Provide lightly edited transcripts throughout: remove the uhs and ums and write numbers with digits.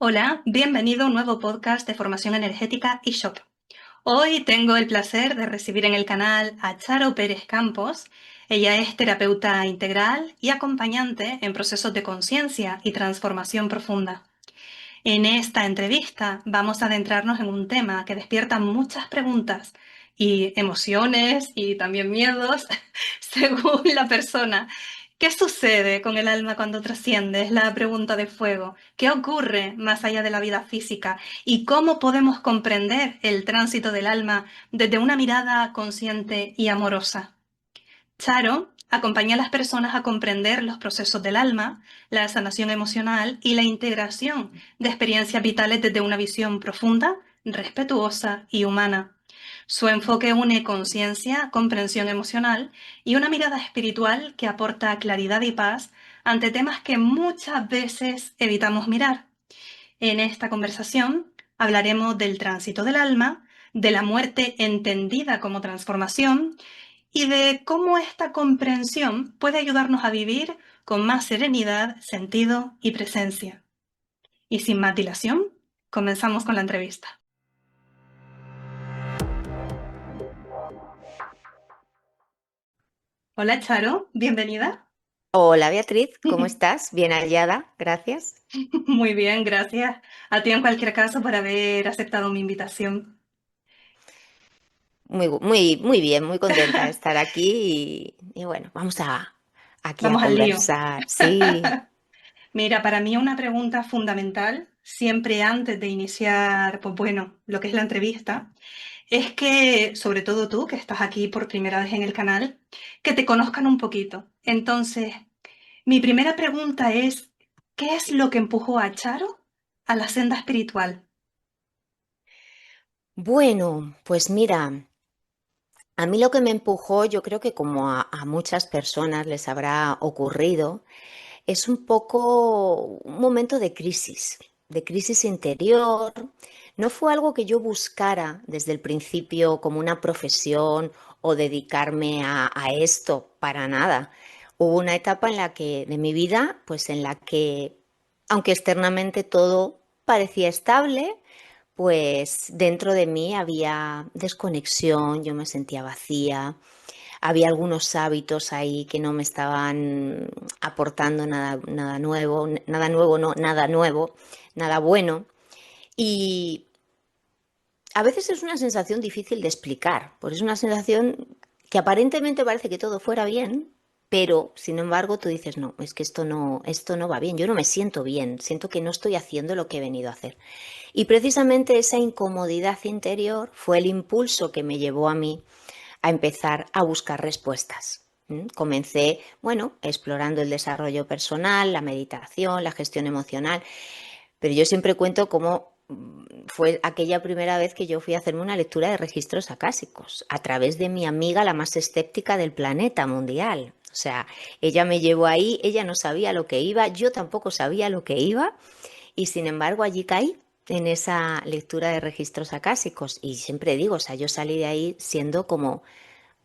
Hola, bienvenido a un nuevo podcast de formación energética y Shop. Hoy tengo el placer de recibir en el canal a Charo Pérez Campos. Ella es terapeuta integral y acompañante en procesos de conciencia y transformación profunda. En esta entrevista vamos a adentrarnos en un tema que despierta muchas preguntas y emociones y también miedos según la persona. ¿Qué sucede con el alma cuando trasciende? Es la pregunta de fuego. ¿Qué ocurre más allá de la vida física? ¿Y cómo podemos comprender el tránsito del alma desde una mirada consciente y amorosa? Charo acompaña a las personas a comprender los procesos del alma, la sanación emocional y la integración de experiencias vitales desde una visión profunda, respetuosa y humana. Su enfoque une conciencia, comprensión emocional y una mirada espiritual que aporta claridad y paz ante temas que muchas veces evitamos mirar. En esta conversación hablaremos del tránsito del alma, de la muerte entendida como transformación y de cómo esta comprensión puede ayudarnos a vivir con más serenidad, sentido y presencia. Y sin más dilación, comenzamos con la entrevista. Hola Charo, bienvenida. Hola Beatriz, ¿cómo estás? Bien hallada, gracias. Muy bien, gracias a ti en cualquier caso por haber aceptado mi invitación. Muy bien, muy contenta de estar aquí y bueno, vamos aquí a Vamos al lío. conversar. Sí, Mira, para mí una pregunta fundamental, siempre antes de iniciar, pues bueno, lo que es la entrevista, es que, sobre todo tú, que estás aquí por primera vez en el canal, que te conozcan un poquito. Entonces, mi primera pregunta es, ¿qué es lo que empujó a Charo a la senda espiritual? bueno, pues mira, a mí lo que me empujó, yo creo que como a muchas personas les habrá ocurrido, es un poco un momento de crisis interior. No fue algo que yo buscara desde el principio como una profesión o dedicarme a esto, para nada. Hubo una etapa en la que, de mi vida, pues en la que, aunque externamente todo parecía estable, pues dentro de mí había desconexión, yo me sentía vacía, había algunos hábitos ahí que no me estaban aportando nada nuevo, no, nada nuevo, nada bueno. Y a veces es una sensación difícil de explicar, porque es una sensación que aparentemente parece que todo fuera bien, pero sin embargo tú dices, no, es que esto no va bien, yo no me siento bien, siento que no estoy haciendo lo que he venido a hacer. Y precisamente esa incomodidad interior fue el impulso que me llevó a mí a empezar a buscar respuestas. Comencé, bueno, explorando el desarrollo personal, la meditación, la gestión emocional, pero yo siempre cuento cómo fue aquella primera vez que yo fui a hacerme una lectura de registros acásicos a través de mi amiga, la más escéptica del planeta mundial. O sea, ella me llevó ahí, ella no sabía lo que iba, yo tampoco sabía lo que iba y sin embargo allí caí en esa lectura de registros acásicos y siempre digo, o sea, yo salí de ahí siendo como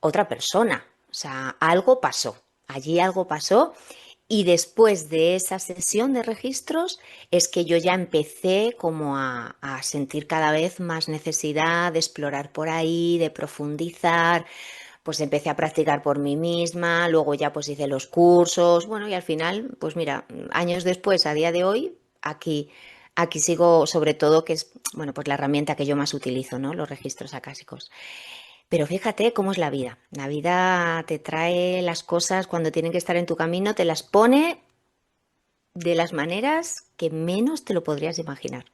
otra persona. O sea, algo pasó. Allí algo pasó y después de esa sesión de registros es que yo ya empecé como a sentir cada vez más necesidad de explorar por ahí, de profundizar. Pues empecé a practicar por mí misma, luego ya pues hice los cursos, bueno, y al final, pues mira, años después, a día de hoy, aquí sigo sobre todo, que es, bueno, pues la herramienta que yo más utilizo, ¿no? Los registros acásicos. Pero fíjate cómo es la vida. La vida te trae las cosas cuando tienen que estar en tu camino, te las pone de las maneras que menos te lo podrías imaginar.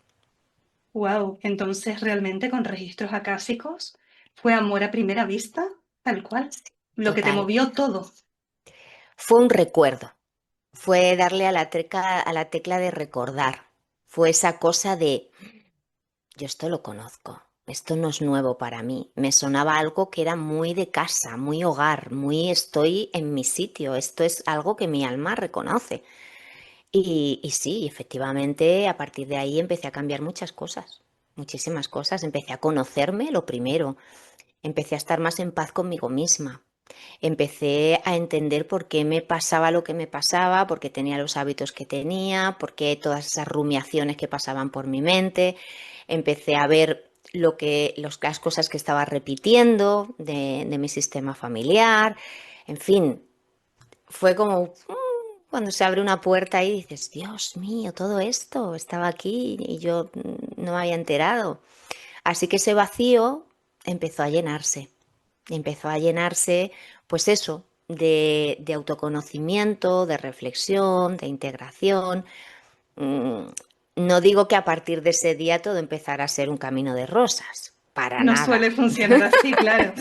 Wow, entonces realmente con registros acásicos fue amor a primera vista, tal cual, lo que te Total. movió todo. Fue un recuerdo, fue darle a la tecla de recordar, fue esa cosa de, yo esto lo conozco, esto no es nuevo para mí, me sonaba algo que era muy de casa, muy hogar, muy estoy en mi sitio, esto es algo que mi alma reconoce. Y sí, efectivamente, a partir de ahí empecé a cambiar muchas cosas, muchísimas cosas. Empecé a conocerme, lo primero. Empecé a estar más en paz conmigo misma. Empecé a entender por qué me pasaba lo que me pasaba, por qué tenía los hábitos que tenía, por qué todas esas rumiaciones que pasaban por mi mente. Empecé a ver las cosas que estaba repitiendo de mi sistema familiar. En fin, fue como cuando se abre una puerta y dices, Dios mío, todo esto estaba aquí y yo no me había enterado. Así que ese vacío empezó a llenarse, pues eso, de autoconocimiento, de reflexión, de integración. Mm, No digo que a partir de ese día todo empezara a ser un camino de rosas, para No nada, suele funcionar así, claro,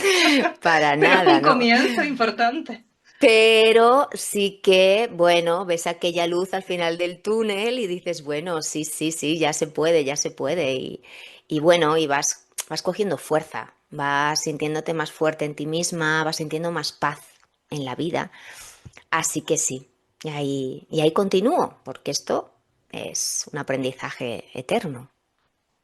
para pero es nada, un ¿no? comienzo importante. Pero sí que, bueno, ves aquella luz al final del túnel y dices, bueno, sí, sí, sí, ya se puede, ya se puede. Y bueno, vas cogiendo fuerza, vas sintiéndote más fuerte en ti misma, vas sintiendo más paz en la vida. Así que sí, y ahí continúo, porque esto es un aprendizaje eterno.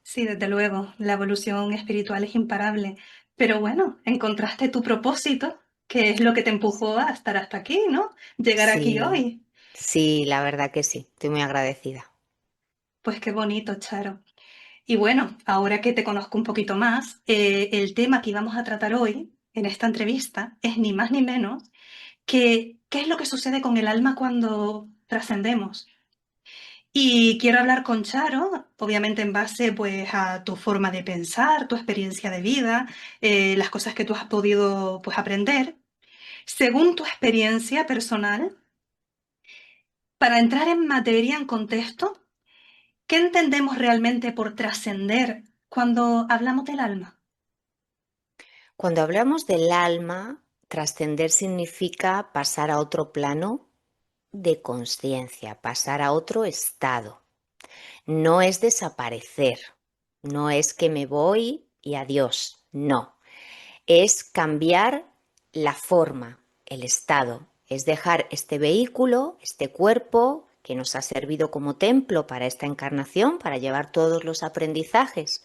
Sí, desde luego, la evolución espiritual es imparable. Pero bueno, encontraste tu propósito, que es lo que te empujó a estar hasta aquí, ¿no? Llegar aquí Sí, hoy. sí, la verdad que sí, estoy muy agradecida. Pues qué bonito, Charo. Y bueno, ahora que te conozco un poquito más, el tema que íbamos a tratar hoy en esta entrevista es ni más ni menos que qué es lo que sucede con el alma cuando trascendemos. Y quiero hablar con Charo, obviamente en base pues a tu forma de pensar, tu experiencia de vida, las cosas que tú has podido pues aprender, según tu experiencia personal, para entrar en materia, en contexto, ¿qué entendemos realmente por trascender cuando hablamos del alma? Cuando hablamos del alma, trascender significa pasar a otro plano de conciencia, pasar a otro estado. No es desaparecer, no es que me voy y adiós, no. Es cambiar la forma, el estado, es dejar este vehículo, este cuerpo que nos ha servido como templo para esta encarnación, para llevar todos los aprendizajes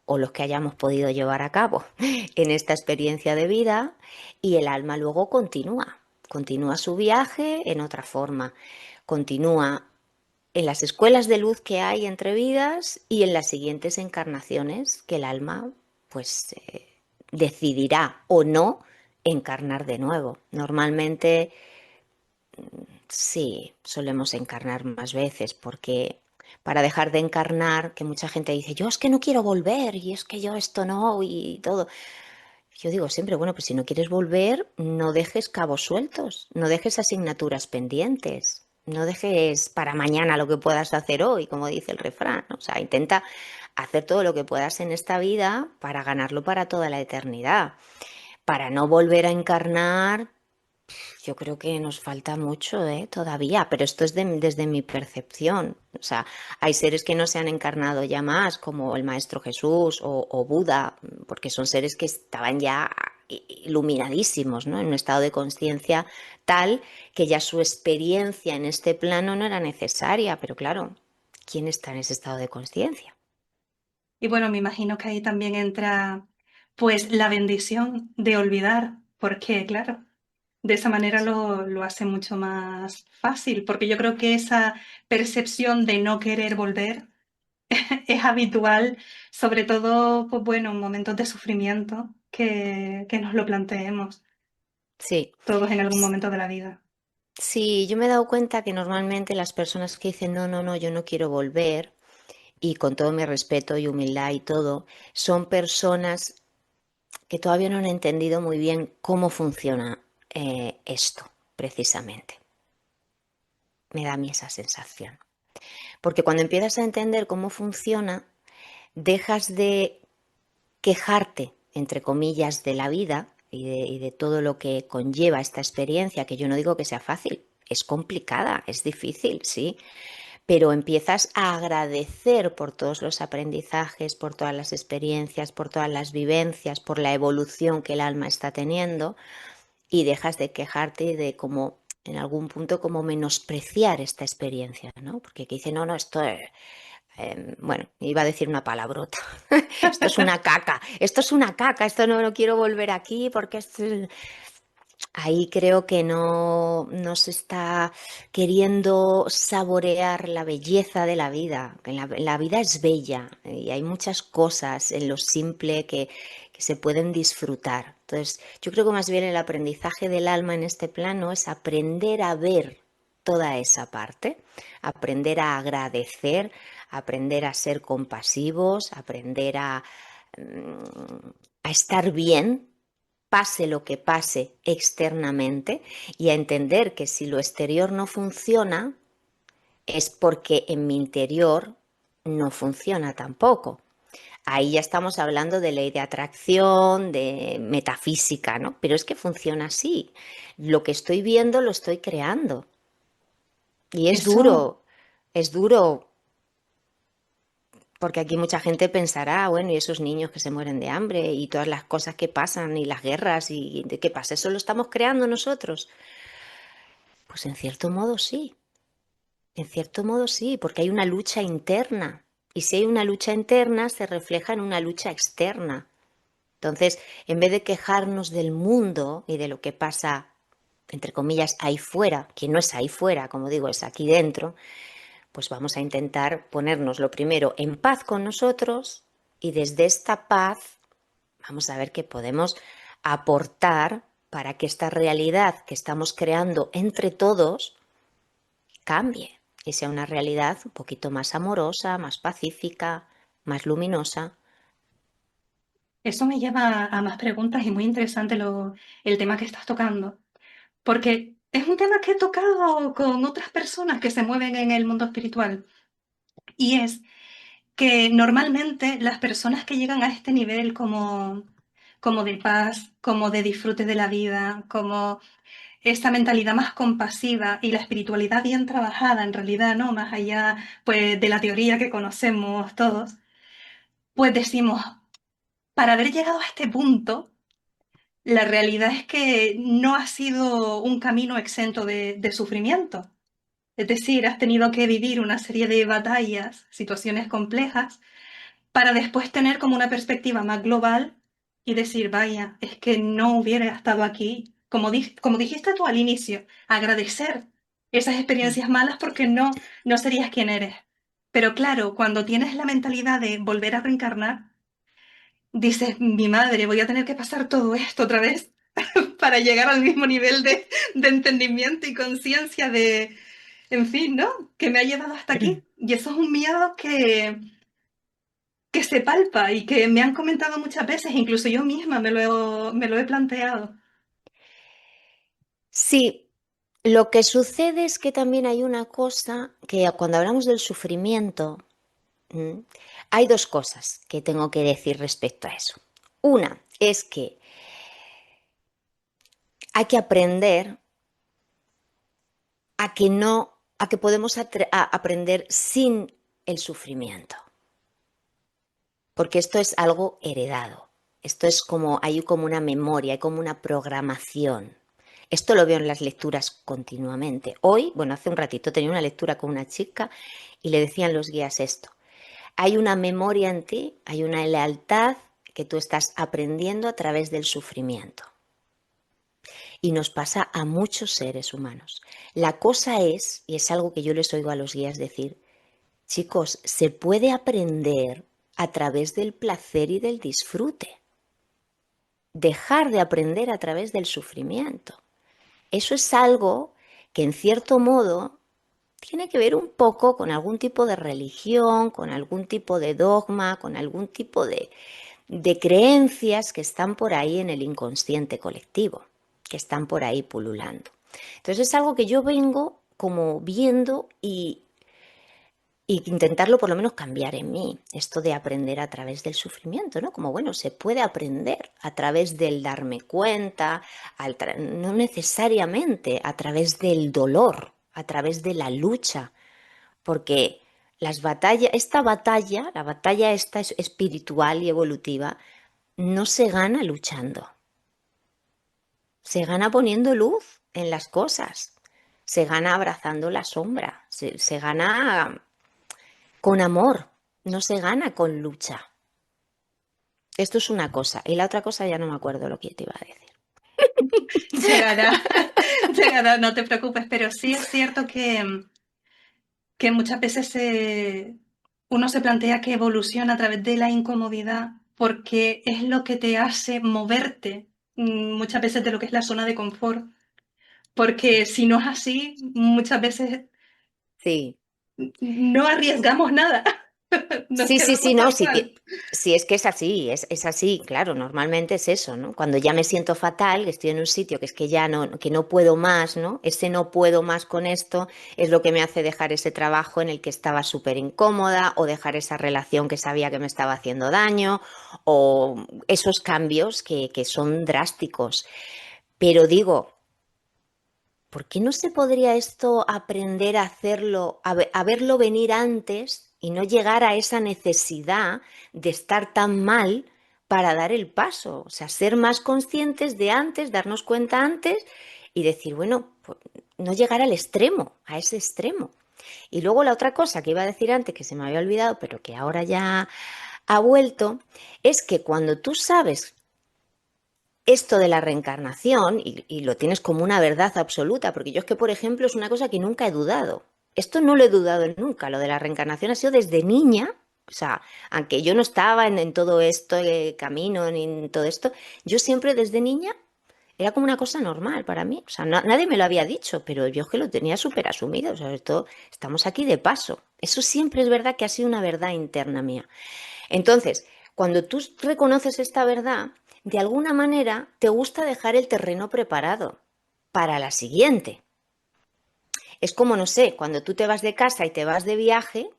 o los que hayamos podido llevar a cabo en esta experiencia de vida, y el alma luego continúa su viaje en otra forma, continúa en las escuelas de luz que hay entre vidas y en las siguientes encarnaciones que el alma pues decidirá o no encarnar de nuevo. Normalmente sí, solemos encarnar más veces porque para dejar de encarnar, que mucha gente dice, yo es que no quiero volver y es que yo esto no y todo. Yo digo siempre, bueno, pues si no quieres volver, no dejes cabos sueltos, no dejes asignaturas pendientes, no dejes para mañana lo que puedas hacer hoy, como dice el refrán, ¿no? O sea, intenta hacer todo lo que puedas en esta vida para ganarlo para toda la eternidad, para no volver a encarnar. Yo creo que nos falta mucho, todavía, pero esto es desde mi percepción. O sea, hay seres que no se han encarnado ya más, como el Maestro Jesús o Buda, porque son seres que estaban ya iluminadísimos, ¿no? En un estado de conciencia tal que ya su experiencia en este plano no era necesaria. Pero claro, ¿quién está en ese estado de conciencia? Y bueno, me imagino que ahí también entra pues la bendición de olvidar, porque claro, de esa manera lo hace mucho más fácil, porque yo creo que esa percepción de no querer volver es habitual, sobre todo, pues bueno, en momentos de sufrimiento, que nos lo planteemos Sí. todos en algún momento de la vida. Sí, yo me he dado cuenta que normalmente las personas que dicen no, no, no, yo no quiero volver, y con todo mi respeto y humildad y todo, son personas que todavía no han entendido muy bien cómo funciona esto, precisamente. Me da a mí esa sensación. Porque cuando empiezas a entender cómo funciona, dejas de quejarte, entre comillas, de la vida y de todo lo que conlleva esta experiencia, que yo no digo que sea fácil, es complicada, es difícil, sí, pero empiezas a agradecer por todos los aprendizajes, por todas las experiencias, por todas las vivencias, por la evolución que el alma está teniendo, y dejas de quejarte y de como en algún punto como menospreciar esta experiencia, ¿no? Porque que dice, no, no, esto es, bueno, iba a decir una palabrota, esto es una caca, esto es una caca, esto no quiero volver aquí porque esto Ahí creo que no se está queriendo saborear la belleza de la vida. Que la vida es bella y hay muchas cosas en lo simple que se pueden disfrutar. Entonces, yo creo que más bien el aprendizaje del alma en este plano es aprender a ver toda esa parte, aprender a agradecer, aprender a ser compasivos, aprender a estar bien, pase lo que pase externamente, y a entender que si lo exterior no funciona es porque en mi interior no funciona tampoco. Ahí ya estamos hablando de ley de atracción, de metafísica, ¿no? Pero es que funciona así. Lo que estoy viendo lo estoy creando. Y Eso, es duro, porque aquí mucha gente pensará, bueno, y esos niños que se mueren de hambre y todas las cosas que pasan y las guerras y de qué pasa, eso lo estamos creando nosotros. Pues en cierto modo sí, en cierto modo sí, porque hay una lucha interna. Y si hay una lucha interna, se refleja en una lucha externa. Entonces, en vez de quejarnos del mundo y de lo que pasa, entre comillas, ahí fuera, que no es ahí fuera, como digo, es aquí dentro, pues vamos a intentar ponernos lo primero en paz con nosotros, y desde esta paz vamos a ver qué podemos aportar para que esta realidad que estamos creando entre todos cambie y sea una realidad un poquito más amorosa, más pacífica, más luminosa. eso me lleva a más preguntas y muy interesante el tema que estás tocando, porque es un tema que he tocado con otras personas que se mueven en el mundo espiritual y es que normalmente las personas que llegan a este nivel como de paz, como de disfrute de la vida, como esta mentalidad más compasiva y la espiritualidad bien trabajada en realidad, ¿no? Más allá pues de la teoría que conocemos todos, pues decimos, para haber llegado a este punto, la realidad es que no ha sido un camino exento de sufrimiento. Es decir, has tenido que vivir una serie de batallas, situaciones complejas, para después tener como una perspectiva más global y decir, vaya, es que no hubiera estado aquí, como dijiste tú al inicio, agradecer esas experiencias malas porque no serías quien eres. Pero claro, cuando tienes la mentalidad de volver a reencarnar, dices, mi madre, voy a tener que pasar todo esto otra vez para llegar al mismo nivel de entendimiento y conciencia de, en fin, ¿no? Que me ha llevado hasta aquí. Y eso es un miedo que se palpa y que me han comentado muchas veces, incluso yo misma me lo he planteado. Sí, lo que sucede es que también hay una cosa que cuando hablamos del sufrimiento, ¿m? Hay dos cosas que tengo que decir respecto a eso. Una es que hay que aprender a que no, a que podemos aprender sin el sufrimiento, porque esto es algo heredado. Esto es como, hay como una memoria, hay como una programación. Esto lo veo en las lecturas continuamente. Hoy, bueno, hace un ratito tenía una lectura con una chica y le decían los guías esto. Hay una memoria en ti, hay una lealtad que tú estás aprendiendo a través del sufrimiento. Y nos pasa a muchos seres humanos. La cosa es, y es algo que yo les oigo a los guías decir, chicos, se puede aprender a través del placer y del disfrute. Dejar de aprender a través del sufrimiento. Eso es algo que en cierto modo tiene que ver un poco con algún tipo de religión, con algún tipo de dogma, con algún tipo de creencias que están por ahí en el inconsciente colectivo, que están por ahí pululando. Entonces es algo que yo vengo como viendo y intentarlo por lo menos cambiar en mí, esto de aprender a través del sufrimiento, ¿no? Como bueno, se puede aprender a través del darme cuenta, no necesariamente a través del dolor, a través de la lucha, porque las batallas, esta batalla, la batalla esta es espiritual y evolutiva, no se gana luchando, se gana poniendo luz en las cosas, se gana abrazando la sombra, se gana con amor, no se gana con lucha. Esto es una cosa. Y la otra cosa ya no me acuerdo lo que te iba a decir. Llegará, llegará, no te preocupes, pero sí es cierto que muchas veces uno se plantea que evoluciona a través de la incomodidad porque es lo que te hace moverte muchas veces de lo que es la zona de confort. Porque si no es así, muchas veces Sí. no arriesgamos nada, nos Sí, sí, sí, quedamos no, tal sí, cual. sí, es que es así, es así, claro, normalmente es eso, ¿no? Cuando ya me siento fatal, que estoy en un sitio que es que ya no, que no puedo más, ¿no? Ese no puedo más con esto es lo que me hace dejar ese trabajo en el que estaba súper incómoda o dejar esa relación que sabía que me estaba haciendo daño o esos cambios que son drásticos. Pero digo, ¿por qué no se podría esto aprender a hacerlo, a verlo venir antes y no llegar a esa necesidad de estar tan mal para dar el paso? O sea, ser más conscientes de antes, darnos cuenta antes y decir, bueno, pues, no llegar al extremo, a ese extremo. Y luego la otra cosa que iba a decir antes, que se me había olvidado, pero que ahora ya ha vuelto, es que cuando tú sabes esto de la reencarnación y lo tienes como una verdad absoluta, porque yo es que, por ejemplo, es una cosa que nunca he dudado. Esto no lo he dudado nunca, lo de la reencarnación ha sido desde niña, o sea, aunque yo no estaba en todo esto, camino, ni en todo esto, yo siempre desde niña era como una cosa normal para mí, o sea, nadie me lo había dicho, pero yo es que lo tenía súper asumido, o sea, esto, estamos aquí de paso. Eso siempre es verdad que ha sido una verdad interna mía. Entonces, cuando tú reconoces esta verdad, de alguna manera te gusta dejar el terreno preparado para la siguiente. Es como, no sé, cuando tú te vas de casa y te vas de viaje,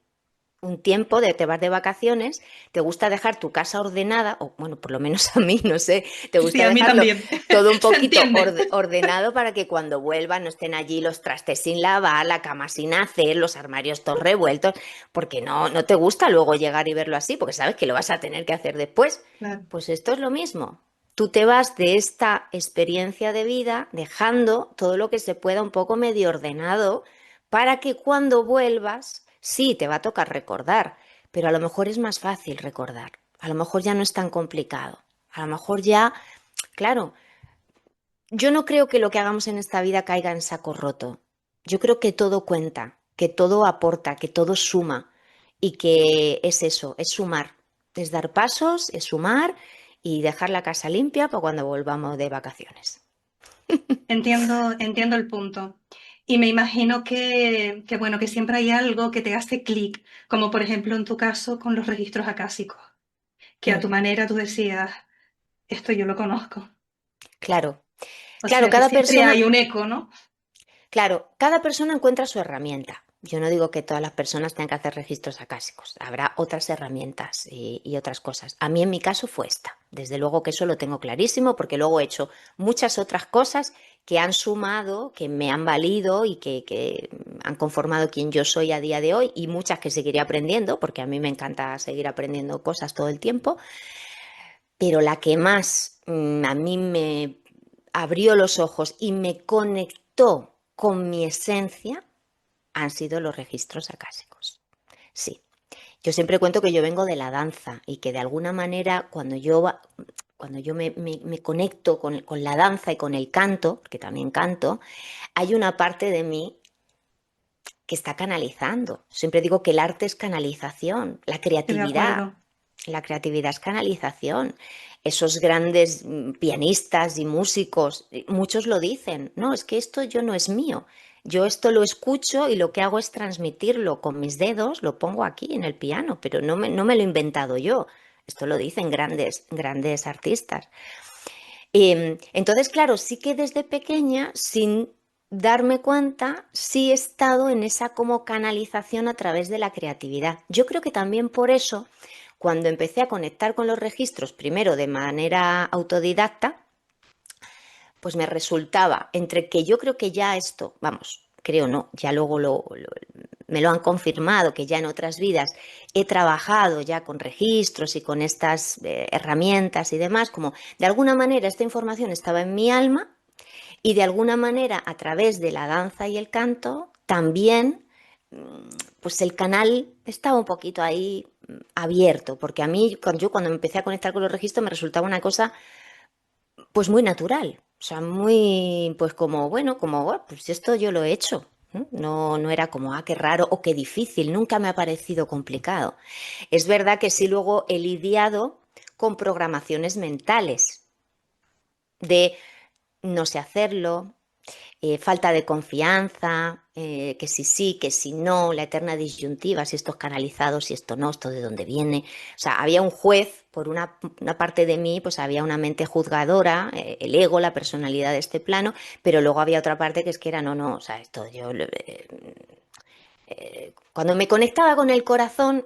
un tiempo te vas de vacaciones, te gusta dejar tu casa ordenada, o bueno, por lo menos a mí, no sé, te Sí, gusta a mí dejarlo también. todo un Se poquito entiende. ordenado para que cuando vuelvan no estén allí los trastes sin lavar, la cama sin hacer, los armarios todos revueltos, porque no te gusta luego llegar y verlo así, porque sabes que lo vas a tener que hacer después. Claro. Pues esto es lo mismo. Tú te vas de esta experiencia de vida dejando todo lo que se pueda un poco medio ordenado para que cuando vuelvas, sí, te va a tocar recordar, pero a lo mejor es más fácil recordar. A lo mejor ya no es tan complicado. A lo mejor ya, claro, yo no creo que lo que hagamos en esta vida caiga en saco roto. Yo creo que todo cuenta, que todo aporta, que todo suma y que es eso, es sumar, es dar pasos, es sumar y dejar la casa limpia para cuando volvamos de vacaciones. Entiendo el punto. Y me imagino que, bueno, que siempre hay algo que te hace clic, como por ejemplo en tu caso con los registros acásicos, que a Mm, tu manera tú decías, esto yo lo conozco. claro, O claro, sea que cada siempre persona hay un eco, ¿no? Claro, cada persona encuentra su herramienta. Yo no digo que todas las personas tengan que hacer registros acásicos. Habrá otras herramientas y otras cosas. A mí en mi caso fue esta. Desde luego que eso lo tengo clarísimo porque luego he hecho muchas otras cosas que han sumado, que me han valido y que han conformado quien yo soy a día de hoy y muchas que seguiré aprendiendo porque a mí me encanta seguir aprendiendo cosas todo el tiempo. Pero la que más a mí me abrió los ojos y me conectó con mi esencia han sido los registros acásicos. Sí, yo siempre cuento que yo vengo de la danza y que de alguna manera cuando yo me conecto con la danza y con el canto, que también canto, hay una parte de mí que está canalizando. Siempre digo que el arte es canalización, la Estoy de creatividad. acuerdo. La creatividad es canalización. Esos grandes pianistas y músicos, muchos lo dicen, no, es que esto yo no es mío. Yo esto lo escucho y lo que hago es transmitirlo con mis dedos, lo pongo aquí en el piano, pero no me lo he inventado yo. Esto lo dicen grandes, grandes artistas. Entonces, claro, sí que desde pequeña, sin darme cuenta, sí he estado en esa como canalización a través de la creatividad. Yo creo que también por eso, cuando empecé a conectar con los registros, primero de manera autodidacta, pues me resultaba entre que yo creo que ya esto, vamos, creo no, ya luego me lo han confirmado, que ya en otras vidas he trabajado ya con registros y con estas herramientas y demás, como de alguna manera esta información estaba en mi alma y de alguna manera a través de la danza y el canto también pues el canal estaba un poquito ahí abierto, porque a mí, yo cuando me empecé a conectar con los registros me resultaba una cosa pues muy natural. O sea, muy, pues como, bueno, como, "Bueno, pues esto yo lo he hecho. No, no era como, ah, qué raro o qué difícil, nunca me ha parecido complicado. Es verdad que sí luego he lidiado con programaciones mentales de no sé hacerlo, falta de confianza, que si sí, que si no, la eterna disyuntiva, si esto es canalizado, si esto no, esto de dónde viene. O sea, había un juez, por una parte de mí, pues había una mente juzgadora, el ego, la personalidad de este plano, pero luego había otra parte que es que era, no, no, o sea, esto yo... cuando me conectaba con el corazón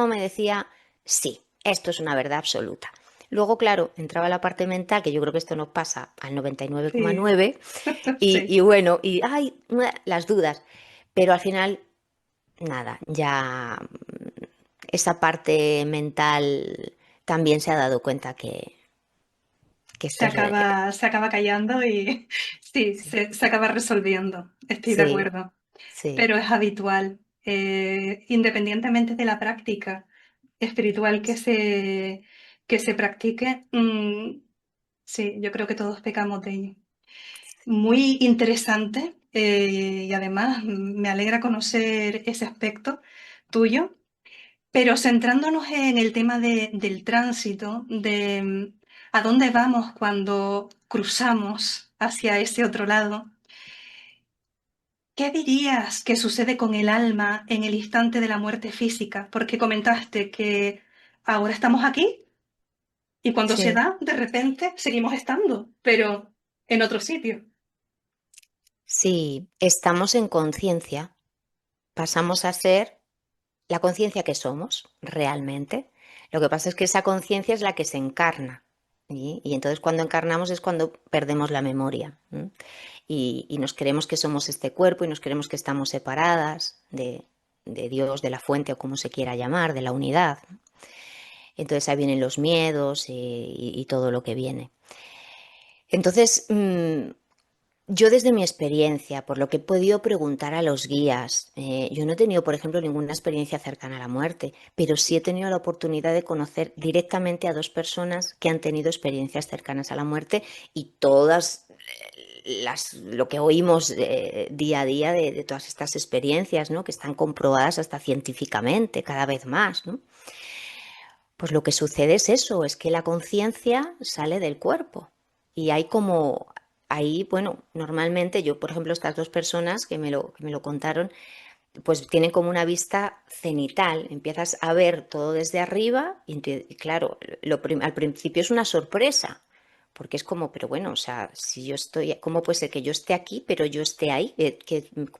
me decía, sí, esto es una verdad absoluta. Luego, claro, entraba la parte mental, que yo creo que esto nos pasa al Sí, 99,9, y sí. bueno, y ay, las dudas. Pero al final, nada, ya esa parte mental también se ha dado cuenta que esto es... Se acaba callando y sí, Sí, se acaba resolviendo. Estoy de sí, acuerdo. sí, Pero es habitual, independientemente de la práctica espiritual que se practique. Sí, yo creo que todos pecamos de ello. Muy interesante, y además me alegra conocer ese aspecto tuyo, pero centrándonos en el tema del tránsito, de a dónde vamos cuando cruzamos hacia ese otro lado. ¿Qué dirías que sucede con el alma en el instante de la muerte física? Porque comentaste que ahora estamos aquí y cuando se sí. da, de repente seguimos estando, pero en otro sitio. Sí, estamos en conciencia, pasamos a ser la conciencia que somos realmente. Lo que pasa es que esa conciencia es la que se encarna. Y entonces cuando encarnamos es cuando perdemos la memoria. ¿M? Y nos creemos que somos este cuerpo y nos creemos que estamos separadas de Dios, de la fuente o como se quiera llamar, de la unidad. Entonces ahí vienen los miedos y todo lo que viene. Entonces, yo desde mi experiencia, por lo que he podido preguntar a los guías, yo no he tenido, por ejemplo, ninguna experiencia cercana a la muerte, pero sí he tenido la oportunidad de conocer directamente a dos personas que han tenido experiencias cercanas a la muerte y todas lo que oímos día a día de todas estas experiencias, ¿no? Que están comprobadas hasta científicamente cada vez más, ¿no? Pues lo que sucede es eso, es que la conciencia sale del cuerpo y hay como, ahí, bueno, normalmente yo, por ejemplo, estas dos personas que me lo contaron, pues tienen como una vista cenital, empiezas a ver todo desde arriba y claro, al principio es una sorpresa, porque es como, pero bueno, o sea, si yo estoy, ¿cómo puede ser que yo esté aquí, pero yo esté ahí?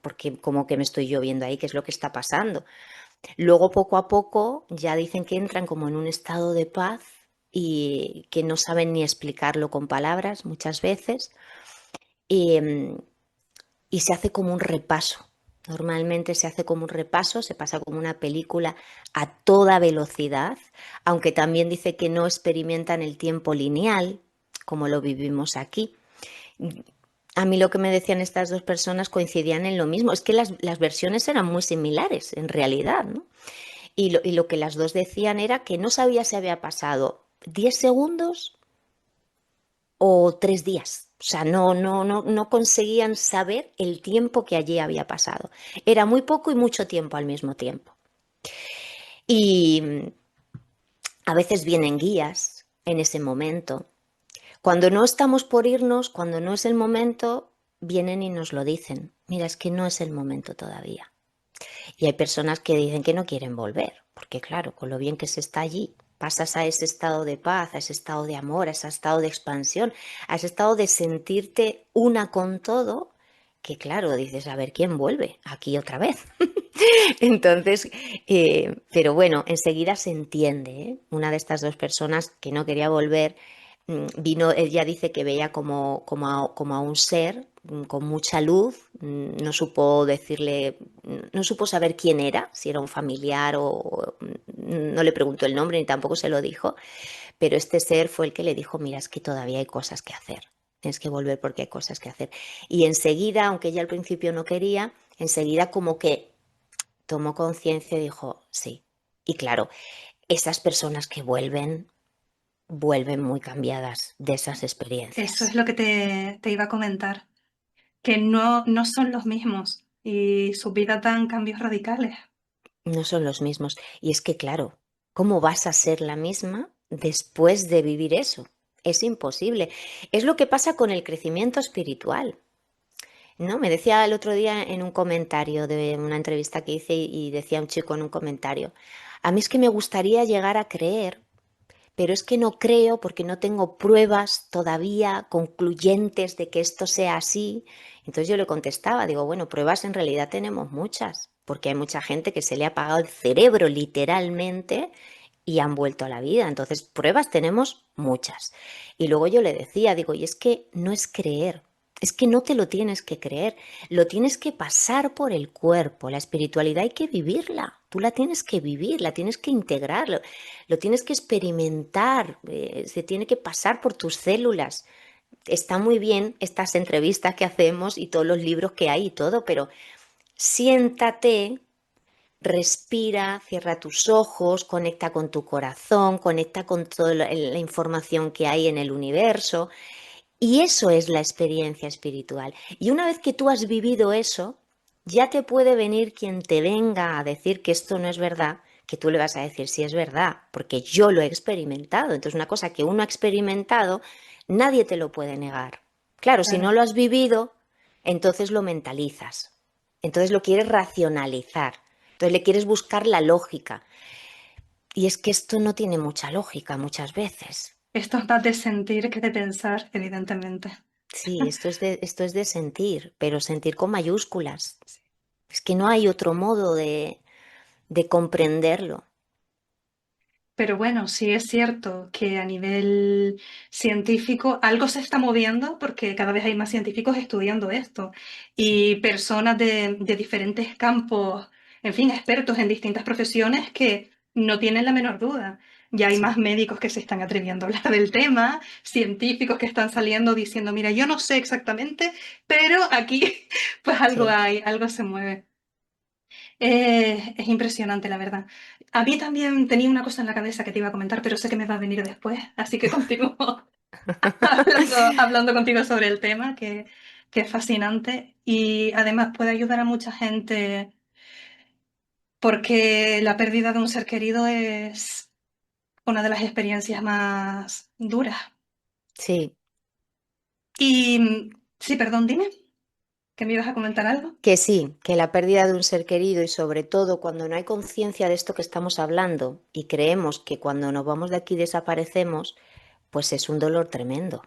Porque como que me estoy yo viendo ahí, ¿qué es lo que está pasando? Luego, poco a poco, ya dicen que entran como en un estado de paz y que no saben ni explicarlo con palabras muchas veces. Y, y se hace como un repaso. Normalmente se hace como un repaso, se pasa como una película a toda velocidad, aunque también dice que no experimentan el tiempo lineal, como lo vivimos aquí. A mí lo que me decían estas dos personas coincidían en lo mismo, es que las versiones eran muy similares en realidad, ¿no? Y lo que las dos decían era que no sabía si había pasado 10 segundos o 3 días. O sea, no conseguían saber el tiempo que allí había pasado. Era muy poco y mucho tiempo al mismo tiempo. Y a veces vienen guías en ese momento. Cuando no estamos por irnos, cuando no es el momento, vienen y nos lo dicen. Mira, es que no es el momento todavía. Y hay personas que dicen que no quieren volver, porque claro, con lo bien que se está allí, pasas a ese estado de paz, a ese estado de amor, a ese estado de expansión, a ese estado de sentirte una con todo, que claro, dices, a ver quién vuelve aquí otra vez. Entonces, pero bueno, enseguida se entiende, ¿eh? Una de estas dos personas que no quería volver, vino, ella dice que veía como a un ser con mucha luz, no supo decirle, no supo saber quién era, si era un familiar o no le preguntó el nombre ni tampoco se lo dijo, pero este ser fue el que le dijo, mira, es que todavía hay cosas que hacer, tienes que volver porque hay cosas que hacer. Y enseguida, aunque ella al principio no quería, enseguida como que tomó conciencia y dijo, sí. Y claro, esas personas que vuelven, vuelven muy cambiadas de esas Eso es experiencias. lo que te iba a comentar, que no son los mismos y su vida dan cambios radicales. No son los mismos. Y es que, claro, ¿cómo vas a ser la misma después de vivir eso? Es imposible. Es lo que pasa con el crecimiento espiritual. ¿No? Me decía el otro día en un comentario de una entrevista que hice y decía un chico en un comentario, a mí es que me gustaría llegar a creer, pero es que no creo porque no tengo pruebas todavía concluyentes de que esto sea así. Entonces yo le contestaba, digo, bueno, pruebas en realidad tenemos muchas, porque hay mucha gente que se le ha apagado el cerebro literalmente y han vuelto a la vida. Entonces, pruebas tenemos muchas. Y luego yo le decía, digo, y es que no es creer, es que no te lo tienes que creer, lo tienes que pasar por el cuerpo. La espiritualidad hay que vivirla, tú la tienes que vivir, la tienes que integrar, lo tienes que experimentar, se tiene que pasar por tus células. Está muy bien estas entrevistas que hacemos y todos los libros que hay y todo, pero siéntate, respira, cierra tus ojos, conecta con tu corazón, conecta con toda la información que hay en el universo. Y eso es la experiencia espiritual. Y una vez que tú has vivido eso, ya te puede venir quien te venga a decir que esto no es verdad, que tú le vas a decir si es verdad, porque yo lo he experimentado. Entonces, una cosa que uno ha experimentado, nadie te lo puede negar. Claro, si no Claro. lo has vivido, entonces lo mentalizas. Entonces lo quieres racionalizar. Entonces le quieres buscar la lógica. Y es que esto no tiene mucha lógica muchas veces. Esto es más de sentir que de pensar, evidentemente. Sí, esto es de sentir, pero sentir con mayúsculas. Es que no hay otro modo de comprenderlo. Pero bueno, sí es cierto que a nivel científico algo se está moviendo porque cada vez hay más científicos estudiando esto Sí, y personas de diferentes campos, en fin, expertos en distintas profesiones que no tienen la menor duda. Ya hay sí, más médicos que se están atreviendo a hablar del tema, científicos que están saliendo diciendo, mira, yo no sé exactamente, pero aquí pues algo sí. hay, algo se mueve. Es impresionante, la verdad. A mí también tenía una cosa en la cabeza que te iba a comentar, pero sé que me va a venir después, así que continúo hablando contigo sobre el tema, que es fascinante y además puede ayudar a mucha gente porque la pérdida de un ser querido es una de las experiencias más duras. Sí, Y sí, perdón, dime, que me ibas a comentar algo. que sí, que la pérdida de un ser querido y sobre todo cuando no hay conciencia de esto que estamos hablando y creemos que cuando nos vamos de aquí desaparecemos, pues es un dolor tremendo.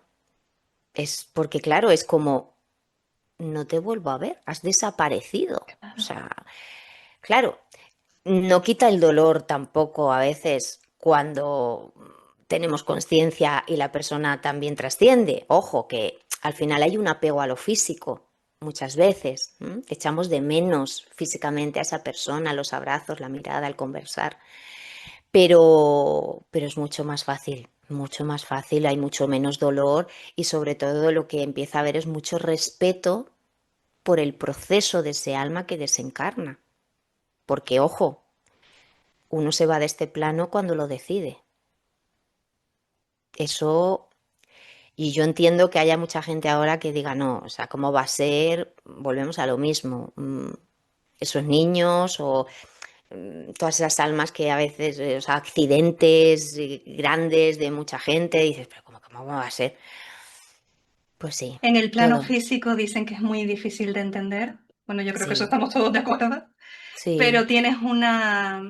Es porque, claro, es como, no te vuelvo a ver, has desaparecido. O Claro. sea, claro, no quita el dolor tampoco a veces cuando tenemos conciencia y la persona también trasciende. Ojo, que al final hay un apego a lo físico. Muchas veces echamos de menos físicamente a esa persona, los abrazos, la mirada, el conversar, pero es mucho más fácil, hay mucho menos dolor y sobre todo lo que empieza a haber es mucho respeto por el proceso de ese alma que desencarna. Porque, ojo, uno se va de este plano cuando lo decide. Eso, y yo entiendo que haya mucha gente ahora que diga, no, o sea, ¿cómo va a ser? Volvemos a lo mismo. Esos niños o todas esas almas que a veces, o sea, accidentes grandes de mucha gente, dices, pero ¿cómo va a ser? Pues sí, En el plano todo. físico dicen que es muy difícil de entender. Bueno, yo creo que eso Sí, estamos todos de acuerdo. sí, Pero tienes una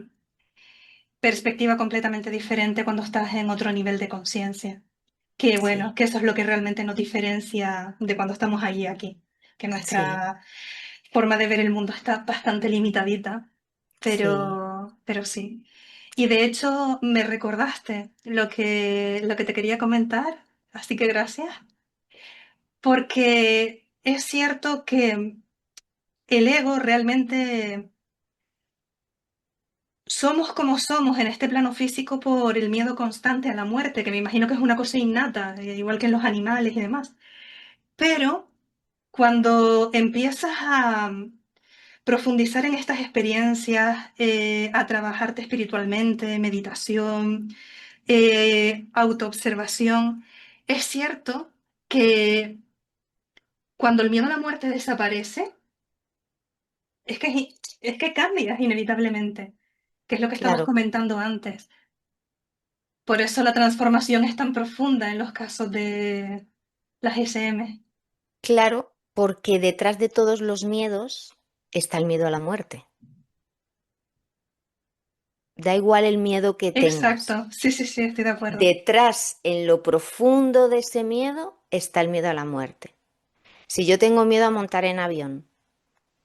perspectiva completamente diferente cuando estás en otro nivel de conciencia. Que bueno, sí, que eso es lo que realmente nos diferencia de cuando estamos allí aquí, que sí, nuestra forma de ver el mundo está bastante limitadita, sí, pero sí. Y de hecho me recordaste lo que te quería comentar, así que gracias, porque es cierto que el ego realmente somos como somos en este plano físico por el miedo constante a la muerte, que me imagino que es una cosa innata, igual que en los animales y demás. Pero cuando empiezas a profundizar en estas experiencias, a trabajarte espiritualmente, meditación, autoobservación. Es cierto que cuando el miedo a la muerte desaparece, es que cambias inevitablemente, que es lo que estamos Claro, comentando antes. Por eso la transformación es tan profunda en los casos de las SM. claro, porque detrás de todos los miedos está el miedo a la muerte. Da igual el miedo que tengas. Exacto, sí, sí, sí, estoy de acuerdo. Detrás, en lo profundo de ese miedo, está el miedo a la muerte. Si yo tengo miedo a montar en avión,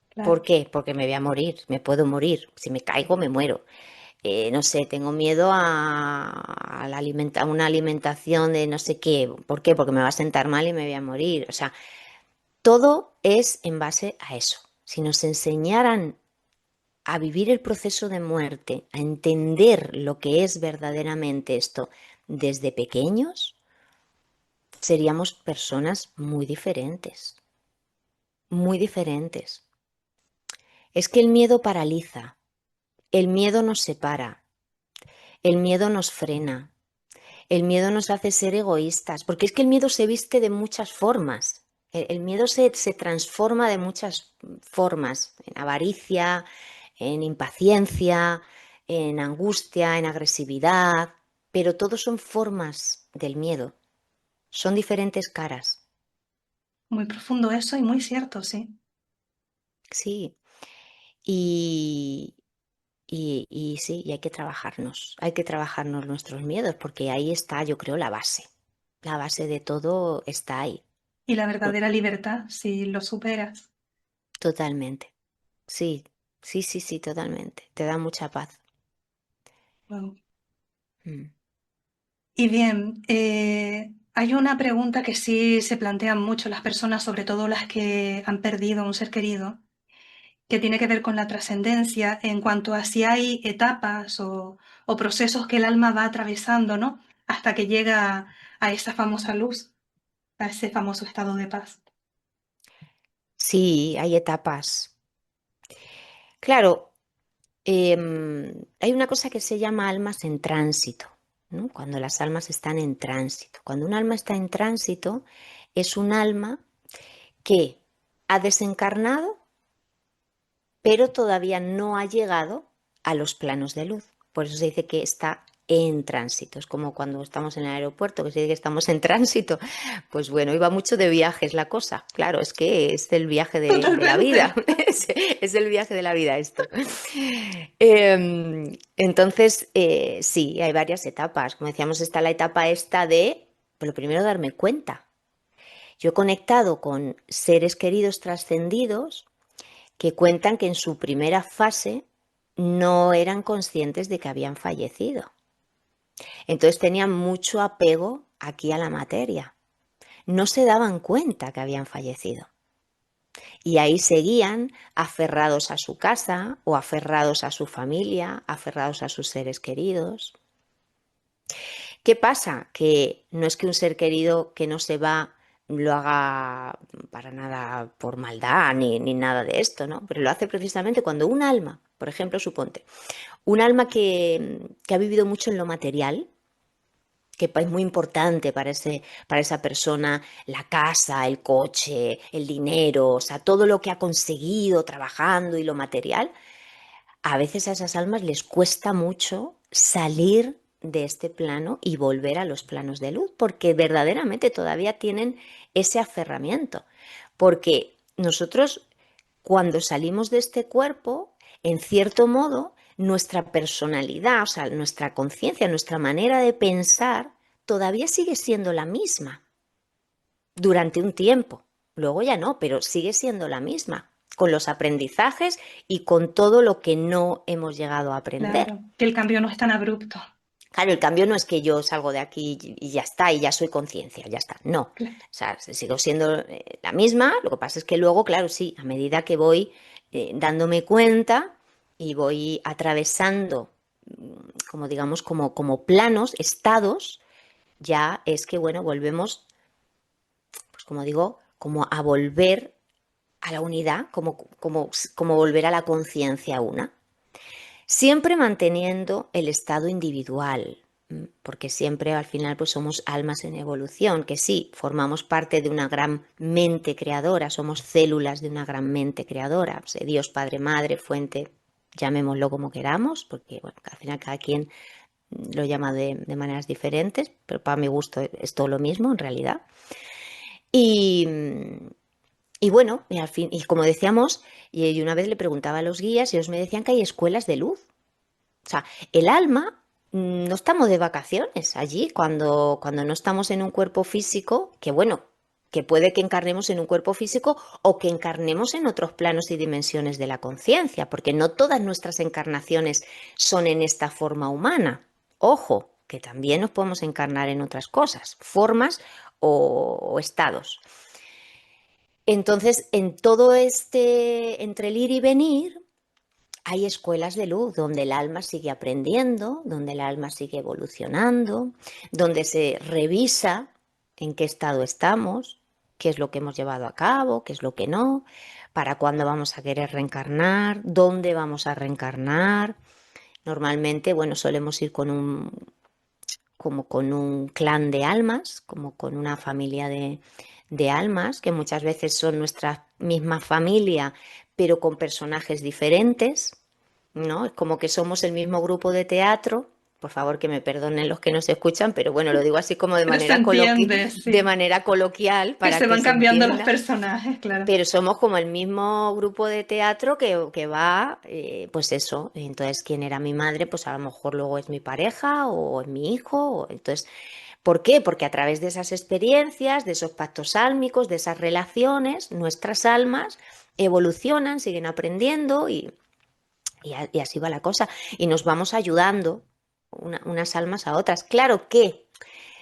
Claro. ¿por qué? Porque me voy a morir, me puedo morir. Si me caigo, me muero. No sé, tengo miedo a una alimentación de no sé qué. ¿Por qué? Porque me va a sentar mal y me voy a morir. O sea, todo es en base a eso. Si nos enseñaran a vivir el proceso de muerte, a entender lo que es verdaderamente esto desde pequeños, seríamos personas muy diferentes, muy diferentes. Es que el miedo paraliza, el miedo nos separa, el miedo nos frena, el miedo nos hace ser egoístas, porque es que el miedo se viste de muchas formas. El miedo se transforma de muchas formas, en avaricia, en impaciencia, en angustia, en agresividad, pero todos son formas del miedo, son diferentes caras. Muy profundo eso y muy cierto, sí. Sí, y, y sí, y hay que trabajarnos nuestros miedos, porque ahí está, yo creo, la base de todo está ahí. Y la Mm, verdadera libertad, si lo superas. totalmente. Sí, sí, sí, sí, totalmente. Te da mucha paz. Wow. Mm. Y bien, hay una pregunta que sí se plantean mucho las personas, sobre todo las que han perdido a un ser querido, que tiene que ver con la trascendencia en cuanto a si hay etapas o procesos que el alma va atravesando, ¿no? Hasta que llega a esa famosa luz, a ese famoso estado de paz. Sí, hay etapas. Claro, hay una cosa que se llama almas en tránsito, ¿no? Cuando las almas están en tránsito. Cuando un alma está en tránsito, es un alma que ha desencarnado pero todavía no ha llegado a los planos de luz. Por eso se dice que está en tránsito. Es como cuando estamos en el aeropuerto, que se dice que estamos en tránsito. Pues bueno, iba mucho de viajes la cosa. Claro, es que es el viaje de la vida. Totalmente. Es el viaje de la vida esto. Entonces, sí, hay varias etapas. Como decíamos, está la etapa esta de, pues lo primero, darme cuenta. Yo he conectado con seres queridos trascendidos que cuentan que en su primera fase no eran conscientes de que habían fallecido. Entonces tenían mucho apego aquí a la materia. No se daban cuenta que habían fallecido. Y ahí seguían aferrados a su casa o aferrados a su familia, aferrados a sus seres queridos. ¿Qué pasa? Que no es que un ser querido que no se va lo haga para nada por maldad ni nada de esto, ¿no? Pero lo hace precisamente cuando un alma, por ejemplo, suponte, un alma que ha vivido mucho en lo material, que es muy importante para esa persona, la casa, el coche, el dinero, o sea, todo lo que ha conseguido trabajando y lo material, a veces a esas almas les cuesta mucho salir de este plano y volver a los planos de luz, porque verdaderamente todavía tienen ese aferramiento. Porque nosotros, cuando salimos de este cuerpo, en cierto modo, nuestra personalidad, o sea, nuestra conciencia, nuestra manera de pensar, todavía sigue siendo la misma durante un tiempo. Luego ya no, pero sigue siendo la misma, con los aprendizajes y con todo lo que no hemos llegado a aprender. Claro, que el cambio no es tan abrupto. Claro, el cambio no es que yo salgo de aquí y ya está, y ya soy conciencia, ya está. No. O Claro, sea, sigo siendo la misma, lo que pasa es que luego, claro, sí, a medida que voy dándome cuenta y voy atravesando, como digamos, como planos, estados, ya es que, bueno, volvemos, pues como digo, como a volver a la unidad, como volver a la conciencia una. Siempre manteniendo el estado individual. porque siempre al final pues somos almas en evolución, que sí, formamos parte de una gran mente creadora, somos células de una gran mente creadora, o sea, Dios, Padre, Madre, Fuente, llamémoslo como queramos, porque bueno, al final cada quien lo llama de maneras diferentes, pero para mi gusto es todo lo mismo en realidad. Y, y bueno, y al fin, y como decíamos, y una vez le preguntaba a los guías y ellos me decían que hay escuelas de luz. O sea, el alma, no estamos de vacaciones allí cuando no estamos en un cuerpo físico, que bueno, que puede que encarnemos en un cuerpo físico o que encarnemos en otros planos y dimensiones de la conciencia, porque no todas nuestras encarnaciones son en esta forma humana. Ojo, que también nos podemos encarnar en otras cosas, formas o estados. Entonces, en todo este entre el ir y venir, hay escuelas de luz donde el alma sigue aprendiendo, donde el alma sigue evolucionando, donde se revisa en qué estado estamos, qué es lo que hemos llevado a cabo, qué es lo que no, para cuándo vamos a querer reencarnar, dónde vamos a reencarnar. Normalmente, bueno, solemos ir como con un clan de almas, como con una familia de almas, que muchas veces son nuestra misma familia, pero con personajes diferentes, ¿no? Es como que somos el mismo grupo de teatro. Por favor, que me perdonen los que nos escuchan, pero bueno, lo digo así como Pero se entiende, de sí. manera coloquial Que para se que van se cambiando los entienda. personajes, claro. Pero somos como el mismo grupo de teatro que va, pues eso. Entonces, ¿quién era mi madre? Pues a lo mejor luego es mi pareja o es mi hijo. Entonces, ¿por qué? Porque a través de esas experiencias, de esos pactos sálmicos, de esas relaciones, nuestras almas evolucionan, siguen aprendiendo y así va la cosa. Y nos vamos ayudando unas almas a otras. Claro que,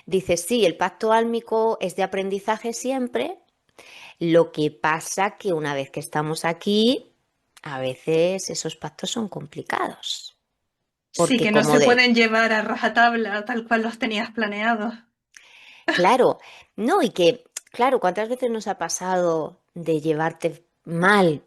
dices, sí, el pacto álmico es de aprendizaje siempre. Lo que pasa que una vez que estamos aquí, a veces esos pactos son complicados. Sí, Porque que no como se de, pueden llevar a rajatabla tal cual los tenías planeados. claro, no, y que, claro, ¿cuántas veces nos ha pasado de llevarte mal,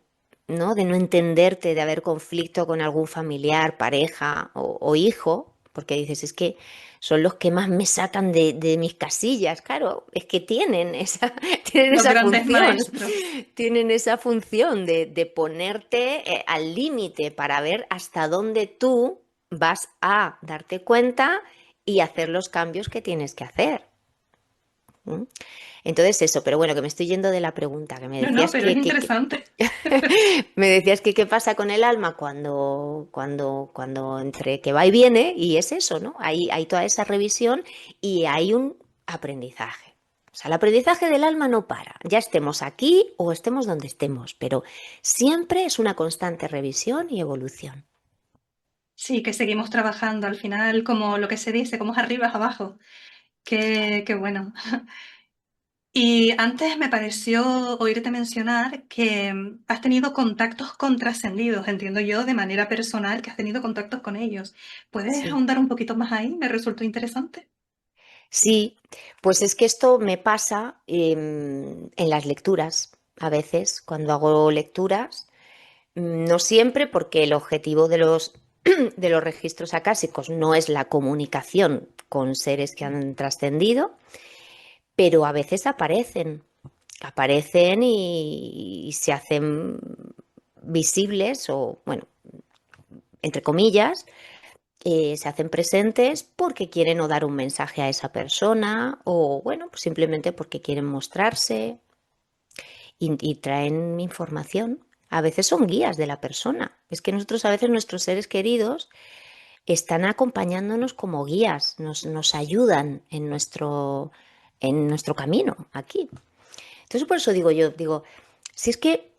¿no? De no entenderte, de haber conflicto con algún familiar, pareja o hijo, porque dices, es que son los que más me sacan de mis casillas, claro, es que tienen Los esa grandes función, maestros. tienen esa función de ponerte al límite para ver hasta dónde tú vas a darte cuenta y hacer los cambios que tienes que hacer. ¿Mm? Entonces eso, pero bueno, que me estoy yendo de la pregunta, que me No, no, decías pero es interesante. me decías que qué pasa con el alma cuando entre que va y viene, y es eso, ¿no? Hay toda esa revisión y hay un aprendizaje. O sea, el aprendizaje del alma no para, ya estemos aquí o estemos donde estemos, pero siempre es una constante revisión y evolución. Sí, que seguimos trabajando al final, como lo que se dice, como es arriba es abajo. Qué bueno. Y antes me pareció oírte mencionar que has tenido contactos con trascendidos, entiendo yo, de manera personal, que has tenido contactos con ellos. ¿Puedes Sí. ahondar un poquito más ahí? Me resultó interesante. Sí, pues es que esto me pasa en las lecturas, a veces, cuando hago lecturas. No siempre, porque el objetivo de los registros acásicos no es la comunicación con seres que han trascendido, pero a veces aparecen y se hacen visibles o, bueno, entre comillas, se hacen presentes porque quieren o dar un mensaje a esa persona o, bueno, pues simplemente porque quieren mostrarse y traen información. A veces son guías de la persona. Es que nosotros a veces nuestros seres queridos están acompañándonos como guías, nos ayudan en nuestro camino aquí. Entonces por eso digo yo, digo, si es que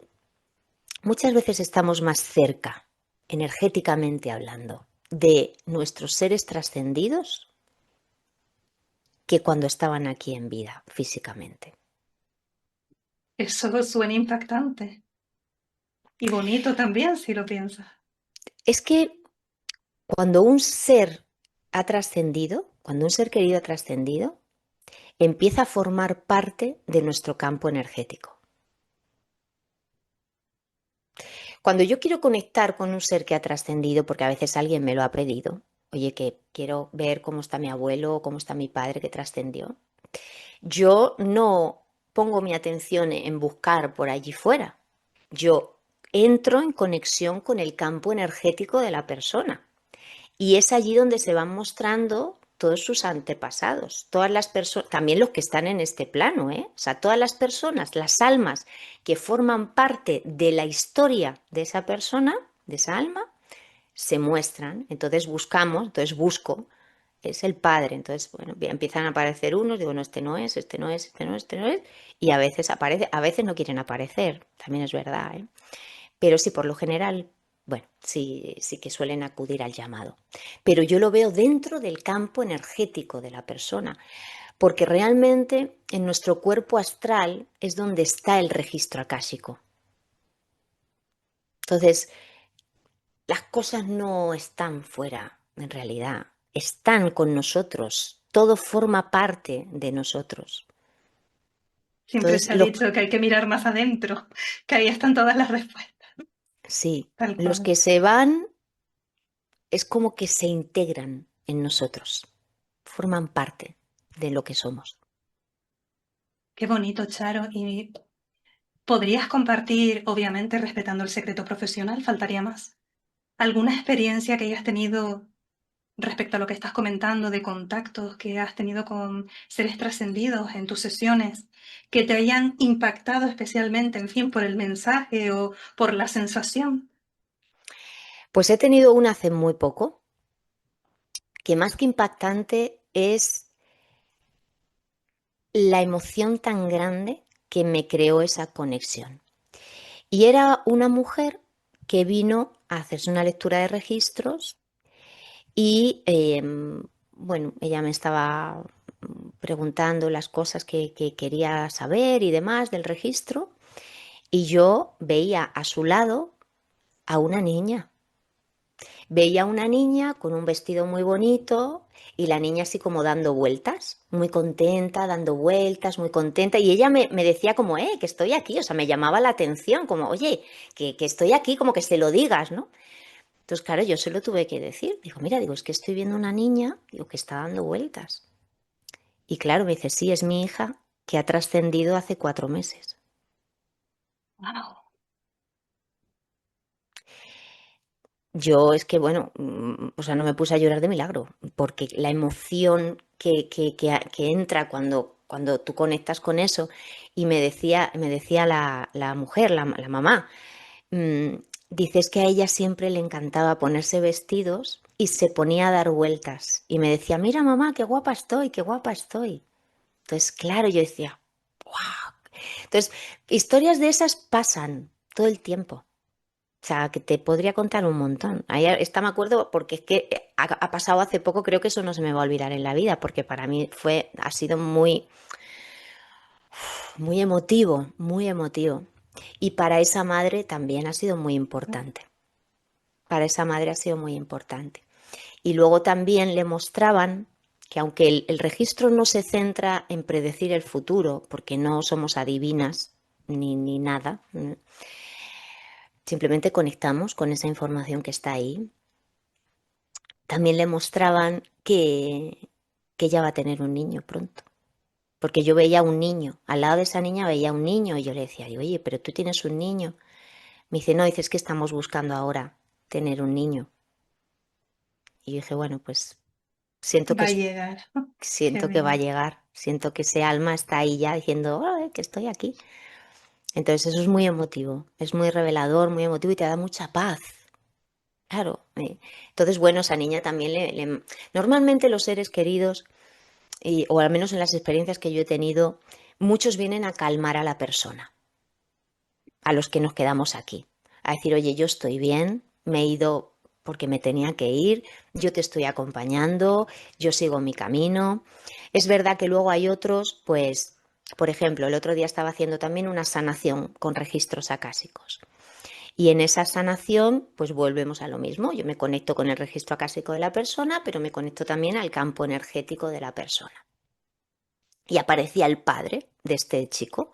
muchas veces estamos más cerca, energéticamente hablando, de nuestros seres trascendidos que cuando estaban aquí en vida físicamente. Eso suena impactante y bonito también, si lo piensas. Es que cuando un ser ha trascendido, cuando un ser querido ha trascendido, empieza a formar parte de nuestro campo energético. Cuando yo quiero conectar con un ser que ha trascendido, porque a veces alguien me lo ha pedido, oye, que quiero ver cómo está mi abuelo, cómo está mi padre que trascendió. Yo no pongo mi atención en buscar por allí fuera. Yo entro en conexión con el campo energético de la persona. Y es allí donde se van mostrando todos sus antepasados, todas las personas, también los que están en este plano, ¿eh? O sea, todas las personas, las almas que forman parte de la historia de esa persona, de esa alma, se muestran. Entonces buscamos, entonces busco, es el padre. Entonces, bueno, empiezan a aparecer unos, digo, no, este no es, este no es, este no es, este no es, y a veces aparece, a veces no quieren aparecer, también es verdad, ¿eh? Pero sí, por lo general, bueno, sí, sí que suelen acudir al llamado. Pero yo lo veo dentro del campo energético de la persona, porque realmente en nuestro cuerpo astral es donde está el registro akáshico. Entonces, las cosas no están fuera, en realidad, están con nosotros, todo forma parte de nosotros. Siempre Entonces, se ha dicho que hay que mirar más adentro, que ahí están todas las respuestas. sí, Tal los cual. que se van es como que se integran en nosotros, forman parte de lo que somos. Qué bonito, Charo. ¿Y podrías compartir, obviamente respetando el secreto profesional, faltaría más, alguna experiencia que hayas tenido respecto a lo que estás comentando de contactos que has tenido con seres trascendidos en tus sesiones, que te hayan impactado especialmente, en fin, por el mensaje o por la sensación? Pues he tenido una hace muy poco, que más que impactante es la emoción tan grande que me creó esa conexión. Y era una mujer que vino a hacerse una lectura de registros y, bueno, ella me estaba preguntando las cosas que quería saber y demás del registro, y yo veía a su lado a una niña. Veía a una niña con un vestido muy bonito y la niña así como dando vueltas, muy contenta, dando vueltas, muy contenta. Y ella me decía como, que estoy aquí, o sea, me llamaba la atención, como, oye, que estoy aquí, como que se lo digas, ¿no? Entonces, claro, yo se lo tuve que decir. Digo, mira, digo, es que estoy viendo una niña, digo, que está dando vueltas. Y claro, me dice, sí, es mi hija que ha trascendido hace 4 meses. Wow. Yo es que, bueno, o sea, no me puse a llorar de milagro, porque la emoción que entra cuando tú conectas con eso, y me decía la mujer, la mamá, mm, dices que a ella siempre le encantaba ponerse vestidos y se ponía a dar vueltas. Y me decía, mira mamá, qué guapa estoy, qué guapa estoy. Entonces, claro, yo decía, wow. Entonces, historias de esas pasan todo el tiempo. O sea, que te podría contar un montón. Ahí está, me acuerdo, porque es que ha pasado hace poco, creo que eso no se me va a olvidar en la vida, porque para mí ha sido muy, muy emotivo, muy emotivo. Y para esa madre también ha sido muy importante. Para esa madre ha sido muy importante. Y luego también le mostraban que aunque el registro no se centra en predecir el futuro, porque no somos adivinas ni nada, simplemente conectamos con esa información que está ahí. También le mostraban que ella va a tener un niño pronto. Porque yo veía un niño, al lado de esa niña veía un niño y yo le decía, oye, pero tú tienes un niño. Me dice, no, dices que estamos buscando ahora tener un niño. Y yo dije, bueno, pues siento que, Va a llegar. Qué siento que va a bien. llegar, siento que ese alma está ahí ya diciendo, que estoy aquí. Entonces eso es muy emotivo, es muy revelador, muy emotivo y te da mucha paz. Claro. Entonces, bueno, esa niña también Normalmente los seres queridos o al menos en las experiencias que yo he tenido, muchos vienen a calmar a la persona, a los que nos quedamos aquí, a decir, oye, yo estoy bien, me he ido porque me tenía que ir, yo te estoy acompañando, yo sigo mi camino. Es verdad que luego hay otros, pues, por ejemplo, el otro día estaba haciendo también una sanación con registros acásicos. Y en esa sanación, pues volvemos a lo mismo. Yo me conecto con el registro acásico de la persona, pero me conecto también al campo energético de la persona. Y aparecía el padre de este chico.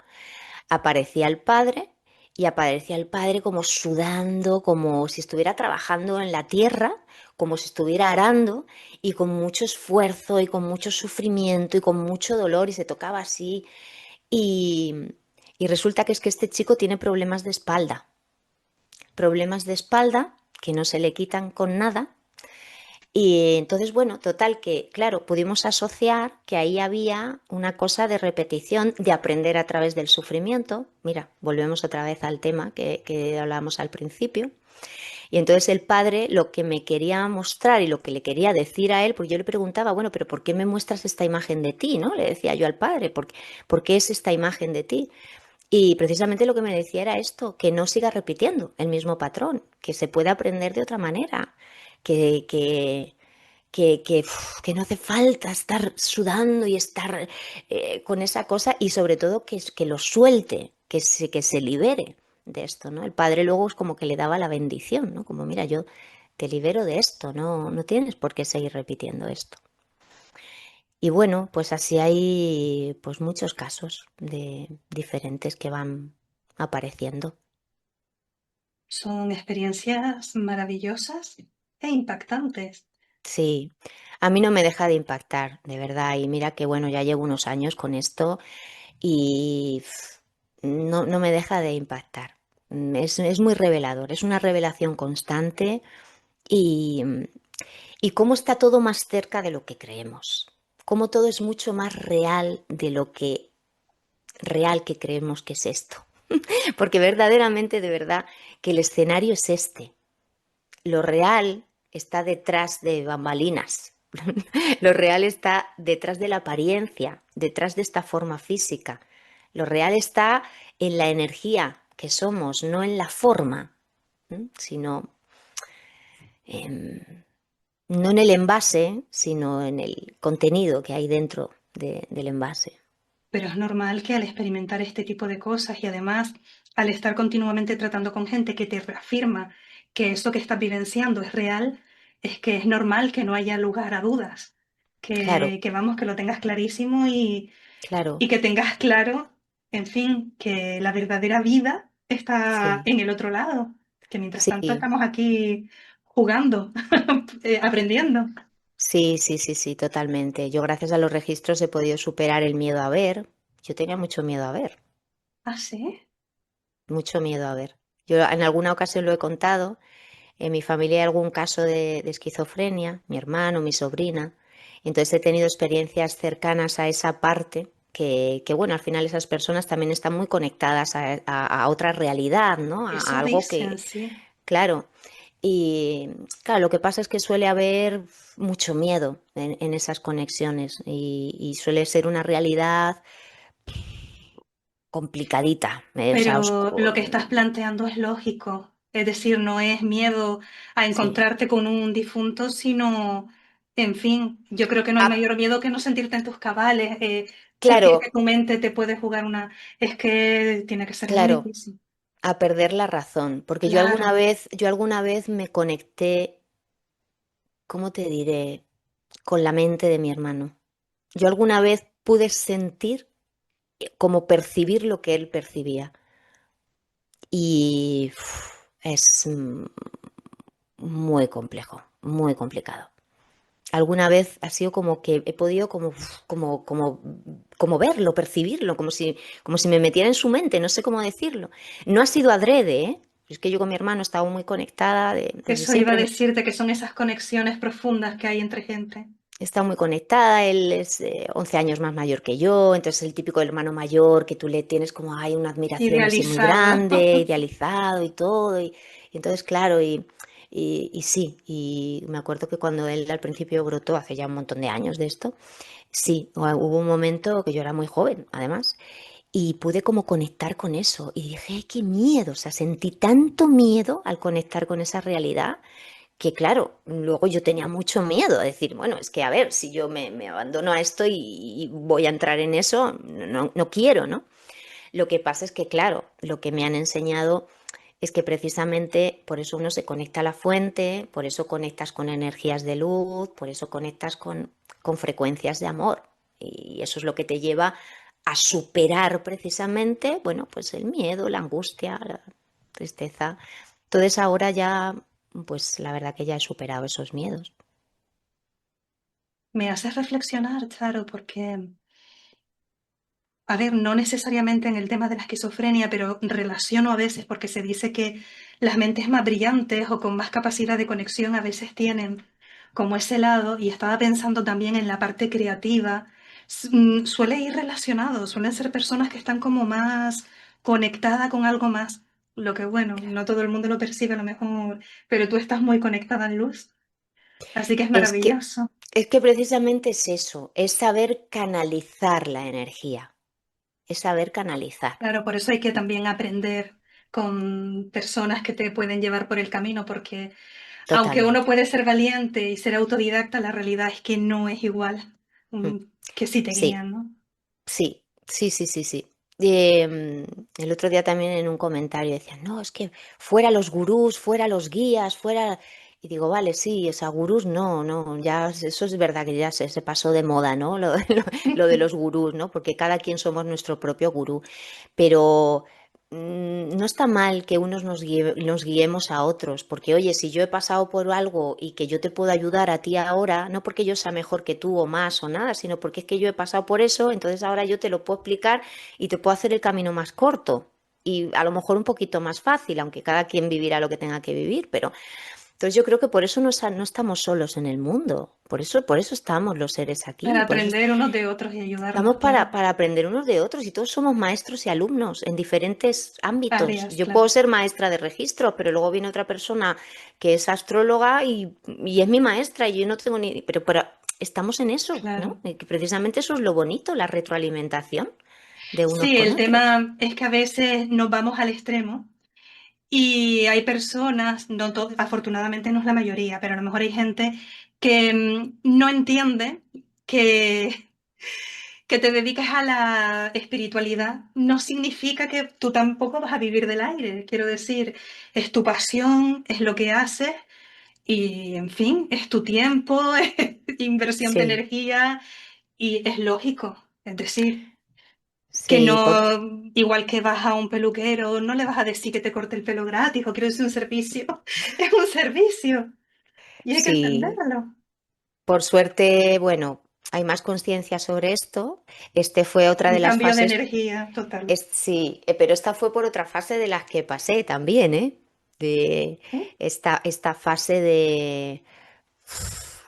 Aparecía el padre y aparecía el padre como sudando, como si estuviera trabajando en la tierra, como si estuviera arando y con mucho esfuerzo y con mucho sufrimiento y con mucho dolor y se tocaba así y, y resulta que es que este chico tiene problemas de espalda que no se le quitan con nada. Y entonces, bueno, total que, claro, pudimos asociar que ahí había una cosa de repetición, de aprender a través del sufrimiento. Mira, volvemos otra vez al tema que hablábamos al principio. Y entonces el padre lo que me quería mostrar y lo que le quería decir a él, porque yo le preguntaba, bueno, pero ¿por qué me muestras esta imagen de ti? ¿No? Le decía yo al padre, ¿por qué es esta imagen de ti? Y precisamente lo que me decía era esto, que no siga repitiendo el mismo patrón, que se puede aprender de otra manera, que, que, que no hace falta estar sudando y estar con esa cosa y sobre todo que lo suelte, que se libere de esto, ¿no? El padre luego es como que le daba la bendición, ¿no? Como, mira, yo te libero de esto, no, no tienes por qué seguir repitiendo esto. Y bueno, pues así hay pues muchos casos de diferentes que van apareciendo. Son experiencias maravillosas e impactantes. Sí, a mí no me deja de impactar, de verdad. Y mira que bueno, ya llevo unos años con esto y no, no me deja de impactar. Es muy revelador, es una revelación constante y, y cómo está todo más cerca de lo que creemos, cómo todo es mucho más real de lo que real que creemos que es esto. Porque verdaderamente, de verdad, que el escenario es este. Lo real está detrás de bambalinas. Lo real está detrás de la apariencia, detrás de esta forma física. Lo real está en la energía que somos, no en la forma, sino no en el envase, sino en el contenido que hay dentro del envase. Pero es normal que al experimentar este tipo de cosas y además al estar continuamente tratando con gente que te reafirma que eso que estás vivenciando es real, es que es normal que no haya lugar a dudas, Claro, que vamos, que lo tengas clarísimo claro, y que tengas claro, en fin, que la verdadera vida está sí, en el otro lado, que mientras tanto sí, estamos aquí jugando, aprendiendo. sí, sí, sí, sí, totalmente. Yo gracias a los registros he podido superar el miedo a ver. Yo tenía mucho miedo a ver, ¿Ah, sí? mucho miedo a ver. Yo en alguna ocasión lo he contado. En mi familia hay algún caso de esquizofrenia, mi hermano, mi sobrina. Entonces he tenido experiencias cercanas a esa parte bueno, al final esas personas también están muy conectadas a otra realidad, ¿no? A Eso algo dicen, que, sí. claro, y claro, lo que pasa es que suele haber mucho miedo en esas conexiones y suele ser una realidad complicadita, o sea, Pero lo que estás planteando es lógico. Es decir, no es miedo a sí. encontrarte con un difunto, sino, en fin, yo creo que no hay Ah, mayor miedo que no sentirte en tus cabales, sentir que claro, tu mente te puede jugar una... Es que tiene que ser muy claro, difícil. a perder la razón, porque Claro, yo alguna vez me conecté, ¿cómo te diré?, con la mente de mi hermano. Yo alguna vez pude sentir como percibir lo que él percibía y es muy complejo, muy complicado. Alguna vez ha sido como que he podido como verlo, percibirlo, como si me metiera en su mente, no sé cómo decirlo. No ha sido adrede, ¿eh? Es que yo con mi hermano he estado muy conectada desde eso iba a siempre. decirte que son esas conexiones profundas que hay entre gente. He estado muy conectada, él es 11 años más mayor que yo, entonces el típico hermano mayor que tú le tienes como hay una admiración así muy Idealizado. grande, idealizado y todo. Y entonces, claro, y sí, y me acuerdo que cuando él al principio brotó, hace ya un montón de años de esto, sí, hubo un momento que yo era muy joven, además, y pude como conectar con eso. Y dije, "Ay, qué miedo", o sea, sentí tanto miedo al conectar con esa realidad que claro, luego yo tenía mucho miedo a decir, bueno, es que a ver, si yo me abandono a esto y voy a entrar en eso, no, no quiero, ¿no? Lo que pasa es que, claro, lo que me han enseñado es que precisamente por eso uno se conecta a la fuente, por eso conectas con energías de luz, por eso conectas con frecuencias de amor. Y eso es lo que te lleva a superar precisamente, bueno, pues el miedo, la angustia, la tristeza. Entonces ahora ya, pues la verdad que ya he superado esos miedos. Me haces reflexionar, Charo, porque a ver, no necesariamente en el tema de la esquizofrenia, pero relaciono a veces porque se dice que las mentes más brillantes o con más capacidad de conexión a veces tienen como ese lado, y estaba pensando también en la parte creativa. Suele ir relacionado, suelen ser personas que están como más conectadas con algo más, lo que bueno, no todo el mundo lo percibe a lo mejor, pero tú estás muy conectada en luz, así que es Es que, maravilloso. es que precisamente es eso, es saber canalizar la energía, es saber canalizar. Claro, por eso hay que también aprender con personas que te pueden llevar por el camino, porque aunque uno Totalmente. puede ser valiente y ser autodidacta, la realidad es que no es igual Mm. que si te Sí, guían, ¿no? sí, sí, sí, sí, sí. Eh, el otro día también en un comentario decían, no, es que fuera los gurús, fuera los guías, fuera... Y digo, vale, sí, o sea, gurús no, no, ya eso es verdad que ya se pasó de moda, ¿no? Lo de los gurús, ¿no? Porque cada quien somos nuestro propio gurú. Pero no está mal que unos nos guiemos a otros, porque oye, si yo he pasado por algo y que yo te puedo ayudar a ti ahora, no porque yo sea mejor que tú o más o nada, sino porque es que yo he pasado por eso, entonces ahora yo te lo puedo explicar y te puedo hacer el camino más corto y a lo mejor un poquito más fácil, aunque cada quien vivirá lo que tenga que vivir, pero entonces yo creo que por eso no estamos solos en el mundo, por eso estamos los seres aquí, Para por eso aprender unos de otros y estamos ayudarnos, claro. para aprender unos de otros y todos somos maestros y alumnos en diferentes ámbitos. Áreas, Yo puedo claro. ser maestra de registro, pero luego viene otra persona que es astróloga y es mi maestra y yo no tengo ni... Pero estamos en eso, ¿no? Claro. Y que precisamente eso es lo bonito, la retroalimentación de unos Sí, con el otros. tema es que a veces nos vamos al extremo y hay personas, no afortunadamente no es la mayoría, pero a lo mejor hay gente que no entiende que que te dediques a la espiritualidad no significa que tú tampoco vas a vivir del aire. Quiero decir, es tu pasión, es lo que haces y, en fin, es tu tiempo, es inversión de Sí, energía y es lógico. Es decir, que sí, no, igual que vas a un peluquero, no le vas a decir que te corte el pelo gratis o quiero decir un servicio. Es un servicio y hay que sí. entenderlo. Por suerte, bueno, hay más conciencia sobre esto. Este fue otra Un de las cambio de fases. energía total. Sí, pero esta fue por otra fase de las que pasé también, ¿eh? De ¿Eh? esta fase de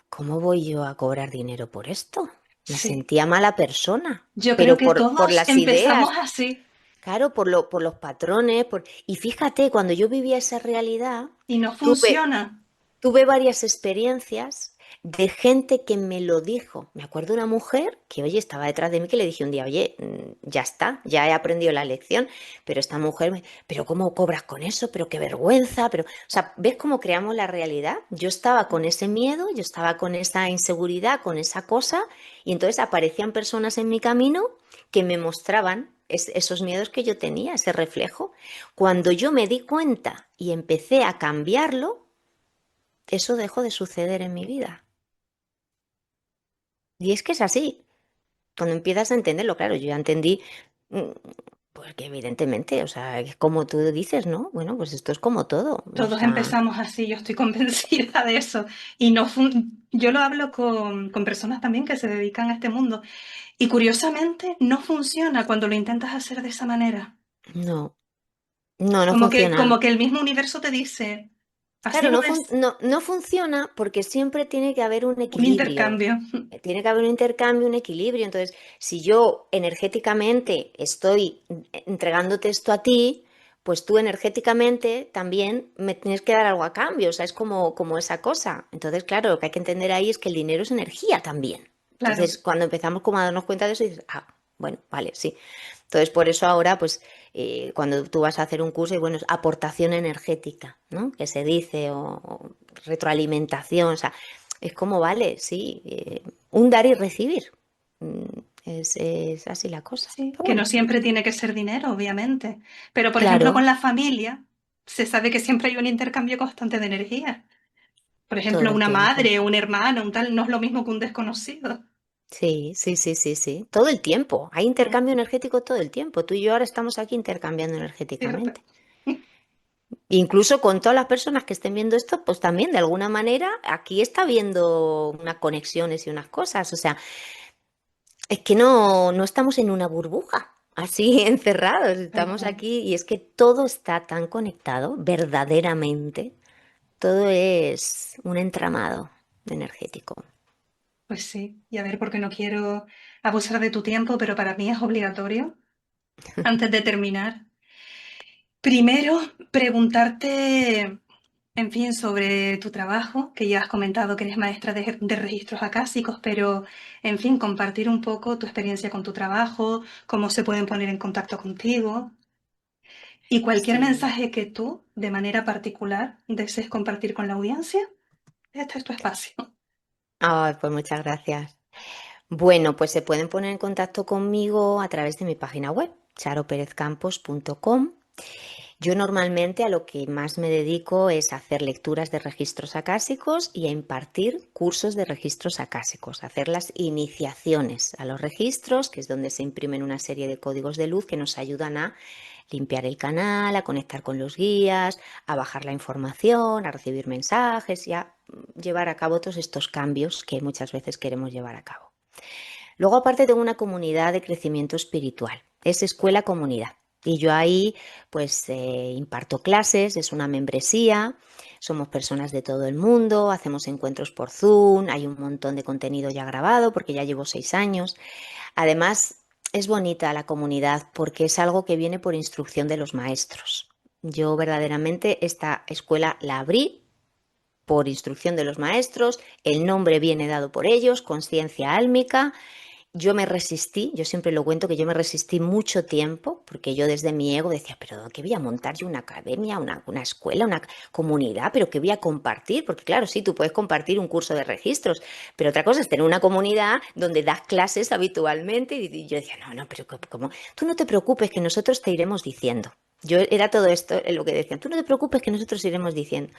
¿cómo voy yo a cobrar dinero por esto? Me Sí. sentía mala persona, Yo creo pero que por todos las empezamos ideas, así. claro, por los patrones, y fíjate, cuando yo vivía esa realidad, Y no tuve, funciona. tuve varias experiencias de gente que me lo dijo. Me acuerdo de una mujer que, oye, estaba detrás de mí que le dije un día, oye, ya está, ya he aprendido la lección, pero esta mujer, pero ¿cómo cobras con eso? Pero qué vergüenza, pero, o sea, ¿ves cómo creamos la realidad? Yo estaba con ese miedo, yo estaba con esa inseguridad, con esa cosa, y entonces aparecían personas en mi camino que me mostraban esos miedos que yo tenía, ese reflejo. Cuando yo me di cuenta y empecé a cambiarlo, eso dejó de suceder en mi vida. Y es que es así. Cuando empiezas a entenderlo, claro, yo ya entendí, mm, pues que evidentemente, o sea, es como tú dices, ¿no? Bueno, pues esto es como todo. O Todos sea, empezamos así, yo estoy convencida de eso. Y no yo lo hablo con personas también que se dedican a este mundo. Y curiosamente no funciona cuando lo intentas hacer de esa manera. no, no funciona. Como que el mismo universo te dice, así Claro, no es, no funciona porque siempre tiene que haber un un equilibrio. intercambio. Tiene que haber un intercambio, un equilibrio. Entonces, si yo energéticamente estoy entregándote esto a ti, pues tú energéticamente también me tienes que dar algo a cambio. O sea, es como esa cosa. Entonces, claro, lo que hay que entender ahí es que el dinero es energía también. Claro, Entonces, cuando empezamos como a darnos cuenta de eso, dices, ah, bueno, vale, sí. Entonces, por eso ahora, pues, cuando tú vas a hacer un curso, y bueno, es aportación energética, ¿no? Que se dice, o retroalimentación, o sea, es como, vale, sí, un dar y recibir. Mm, es así la cosa. sí, Pero que no bueno, siempre tiene que ser dinero, obviamente. Pero, por ejemplo, con claro, la familia, se sabe que siempre hay un intercambio constante de energía. Por todo ejemplo, el una tiempo. madre, un hermano, un tal, no es lo mismo que un desconocido. Sí, sí, sí, sí, sí. Todo el tiempo. Hay intercambio energético todo el tiempo. Tú y yo ahora estamos aquí intercambiando ¿Cierto? energéticamente. Incluso con todas las personas que estén viendo esto, pues también de alguna manera aquí está habiendo unas conexiones y unas cosas. O sea, es que no estamos en una burbuja, así encerrados. Tal Estamos cual. aquí y es que todo está tan conectado, verdaderamente. Todo es un entramado energético. Pues sí, y a ver, porque no quiero abusar de tu tiempo, pero para mí es obligatorio, antes de terminar, primero preguntarte, en fin, sobre tu trabajo, que ya has comentado que eres maestra de registros acásicos, pero, en fin, compartir un poco tu experiencia con tu trabajo, cómo se pueden poner en contacto contigo y cualquier Sí. mensaje que tú, de manera particular, desees compartir con la audiencia, este es tu espacio. Ay, pues muchas gracias. Bueno, pues se pueden poner en contacto conmigo a través de mi página web, charoperezcampos.com. Yo normalmente a lo que más me dedico es a hacer lecturas de registros acásicos y a impartir cursos de registros acásicos, hacer las iniciaciones a los registros, que es donde se imprimen una serie de códigos de luz que nos ayudan a limpiar el canal, a conectar con los guías, a bajar la información, a recibir mensajes y a llevar a cabo todos estos cambios que muchas veces queremos llevar a cabo. Luego, aparte, tengo una comunidad de crecimiento espiritual. Es escuela comunidad. Y yo ahí, pues, imparto clases, es una membresía, somos personas de todo el mundo, hacemos encuentros por Zoom, hay un montón de contenido ya grabado porque ya llevo 6 años. Además, es bonita la comunidad porque es algo que viene por instrucción de los maestros. Yo verdaderamente esta escuela la abrí por instrucción de los maestros, el nombre viene dado por ellos, conciencia álmica. Yo me resistí, yo siempre lo cuento que yo me resistí mucho tiempo, porque yo desde mi ego decía, pero ¿qué voy a montar yo una academia, una escuela, una comunidad? ¿Pero qué voy a compartir? Porque claro, sí, tú puedes compartir un curso de registros, pero otra cosa es tener una comunidad donde das clases habitualmente y yo decía, no, no, pero ¿cómo? Tú no te preocupes que nosotros te iremos diciendo. Yo era todo esto lo que decían, tú no te preocupes que nosotros iremos diciendo.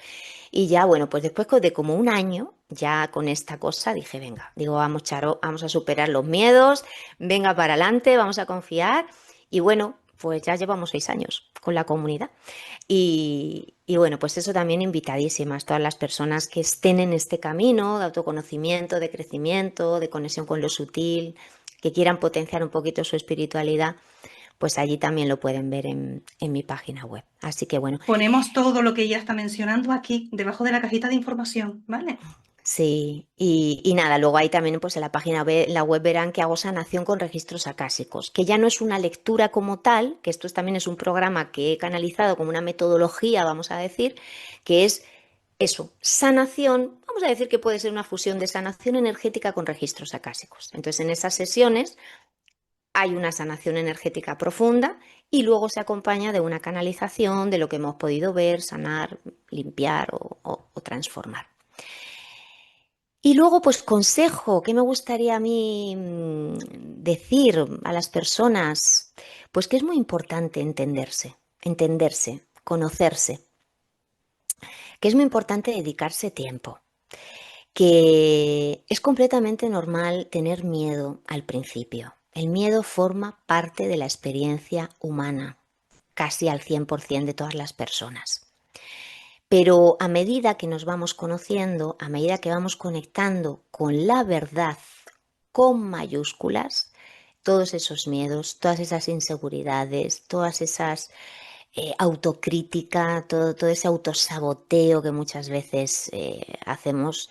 Y ya, bueno, pues después de como un año, ya con esta cosa, dije, venga, digo, vamos, Charo, vamos a superar los miedos, venga para adelante, vamos a confiar. Y bueno, pues ya llevamos 6 años con la comunidad. Y bueno, pues eso también invitadísimas, todas las personas que estén en este camino de autoconocimiento, de crecimiento, de conexión con lo sutil, que quieran potenciar un poquito su espiritualidad, pues allí también lo pueden ver en mi página web. Así que bueno, Ponemos todo lo que ella está mencionando aquí, debajo de la cajita de información, ¿vale? sí, y nada, luego ahí también pues en la página web, la web verán que hago sanación con registros acásicos, que ya no es una lectura como tal, que esto también es un programa que he canalizado como una metodología, vamos a decir, que es eso, sanación, vamos a decir que puede ser una fusión de sanación energética con registros acásicos. Entonces en esas sesiones hay una sanación energética profunda y luego se acompaña de una canalización de lo que hemos podido ver, sanar, limpiar o transformar. Y luego, pues consejo, ¿qué me gustaría a mí decir a las personas? Pues que es muy importante entenderse, conocerse, que es muy importante dedicarse tiempo, que es completamente normal tener miedo al principio. El miedo forma parte de la experiencia humana, casi al 100% de todas las personas. Pero a medida que nos vamos conociendo, a medida que vamos conectando con la verdad con mayúsculas, todos esos miedos, todas esas inseguridades, todas esas autocrítica, todo ese autosaboteo que muchas veces hacemos,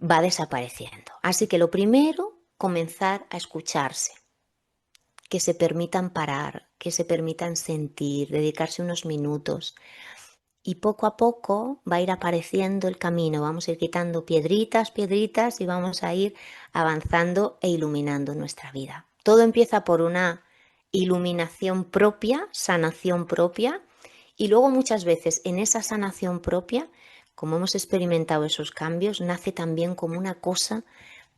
va desapareciendo. Así que lo primero, comenzar a escucharse, que se permitan parar, que se permitan sentir, dedicarse unos minutos y poco a poco va a ir apareciendo el camino, vamos a ir quitando piedritas, piedritas y vamos a ir avanzando e iluminando nuestra vida. Todo empieza por una iluminación propia, sanación propia y luego muchas veces en esa sanación propia, como hemos experimentado esos cambios, nace también como una cosa,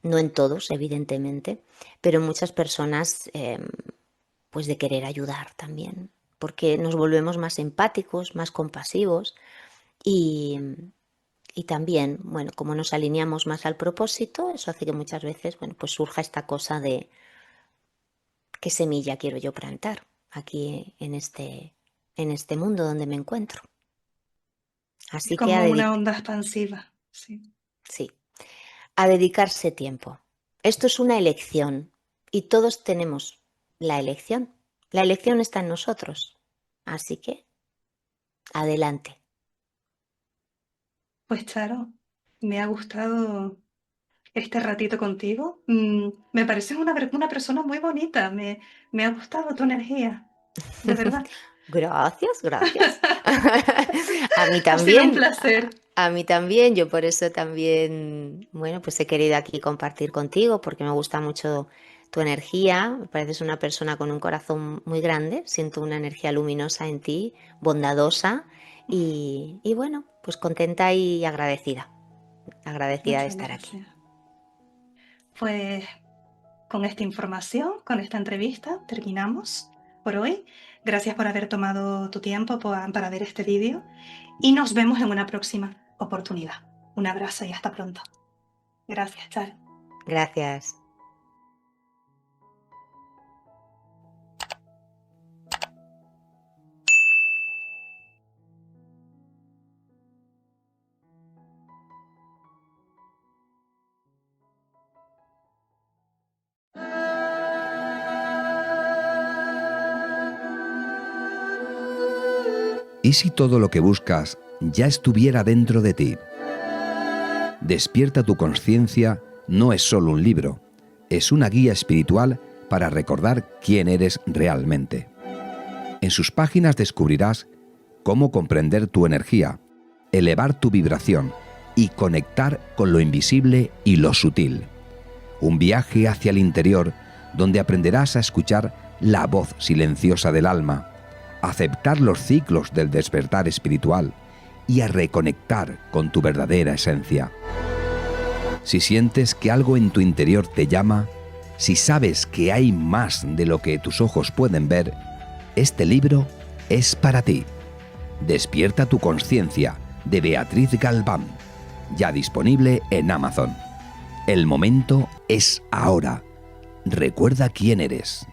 no en todos evidentemente, pero en muchas personas pues de querer ayudar también, porque nos volvemos más empáticos, más compasivos y, Y también, bueno, como nos alineamos más al propósito, eso hace que muchas veces, bueno, pues surja esta cosa de qué semilla quiero yo plantar aquí en este mundo donde me encuentro. Es Así que como una onda expansiva, sí. sí, a dedicarse tiempo. Esto es una elección y todos tenemos la elección. La elección está en nosotros. Así que adelante. Pues Charo, me ha gustado este ratito contigo. Me pareces una persona muy bonita. Me ha gustado tu energía, de verdad. Gracias, gracias. A mí Ha sido un también, placer. a mí también, yo por eso también, bueno, pues he querido aquí compartir contigo porque me gusta mucho tu energía, me pareces una persona con un corazón muy grande, siento una energía luminosa en ti, bondadosa y bueno, pues contenta y agradecida de Muchas estar aquí. gracias. Pues con esta información, con esta entrevista, terminamos por hoy. Gracias por haber tomado tu tiempo para ver este vídeo y nos vemos en una próxima oportunidad. Un abrazo y hasta pronto. Gracias, Charo. Gracias. ¿Y si todo lo que buscas ya estuviera dentro de ti? Despierta tu conciencia no es solo un libro, es una guía espiritual para recordar quién eres realmente. En sus páginas descubrirás cómo comprender tu energía, elevar tu vibración y conectar con lo invisible y lo sutil. Un viaje hacia el interior donde aprenderás a escuchar la voz silenciosa del alma, a aceptar los ciclos del despertar espiritual y a reconectar con tu verdadera esencia. Si sientes que algo en tu interior te llama, si sabes que hay más de lo que tus ojos pueden ver, este libro es para ti. Despierta tu conciencia, de Beatriz Galván, ya disponible en Amazon. El momento es ahora. Recuerda quién eres.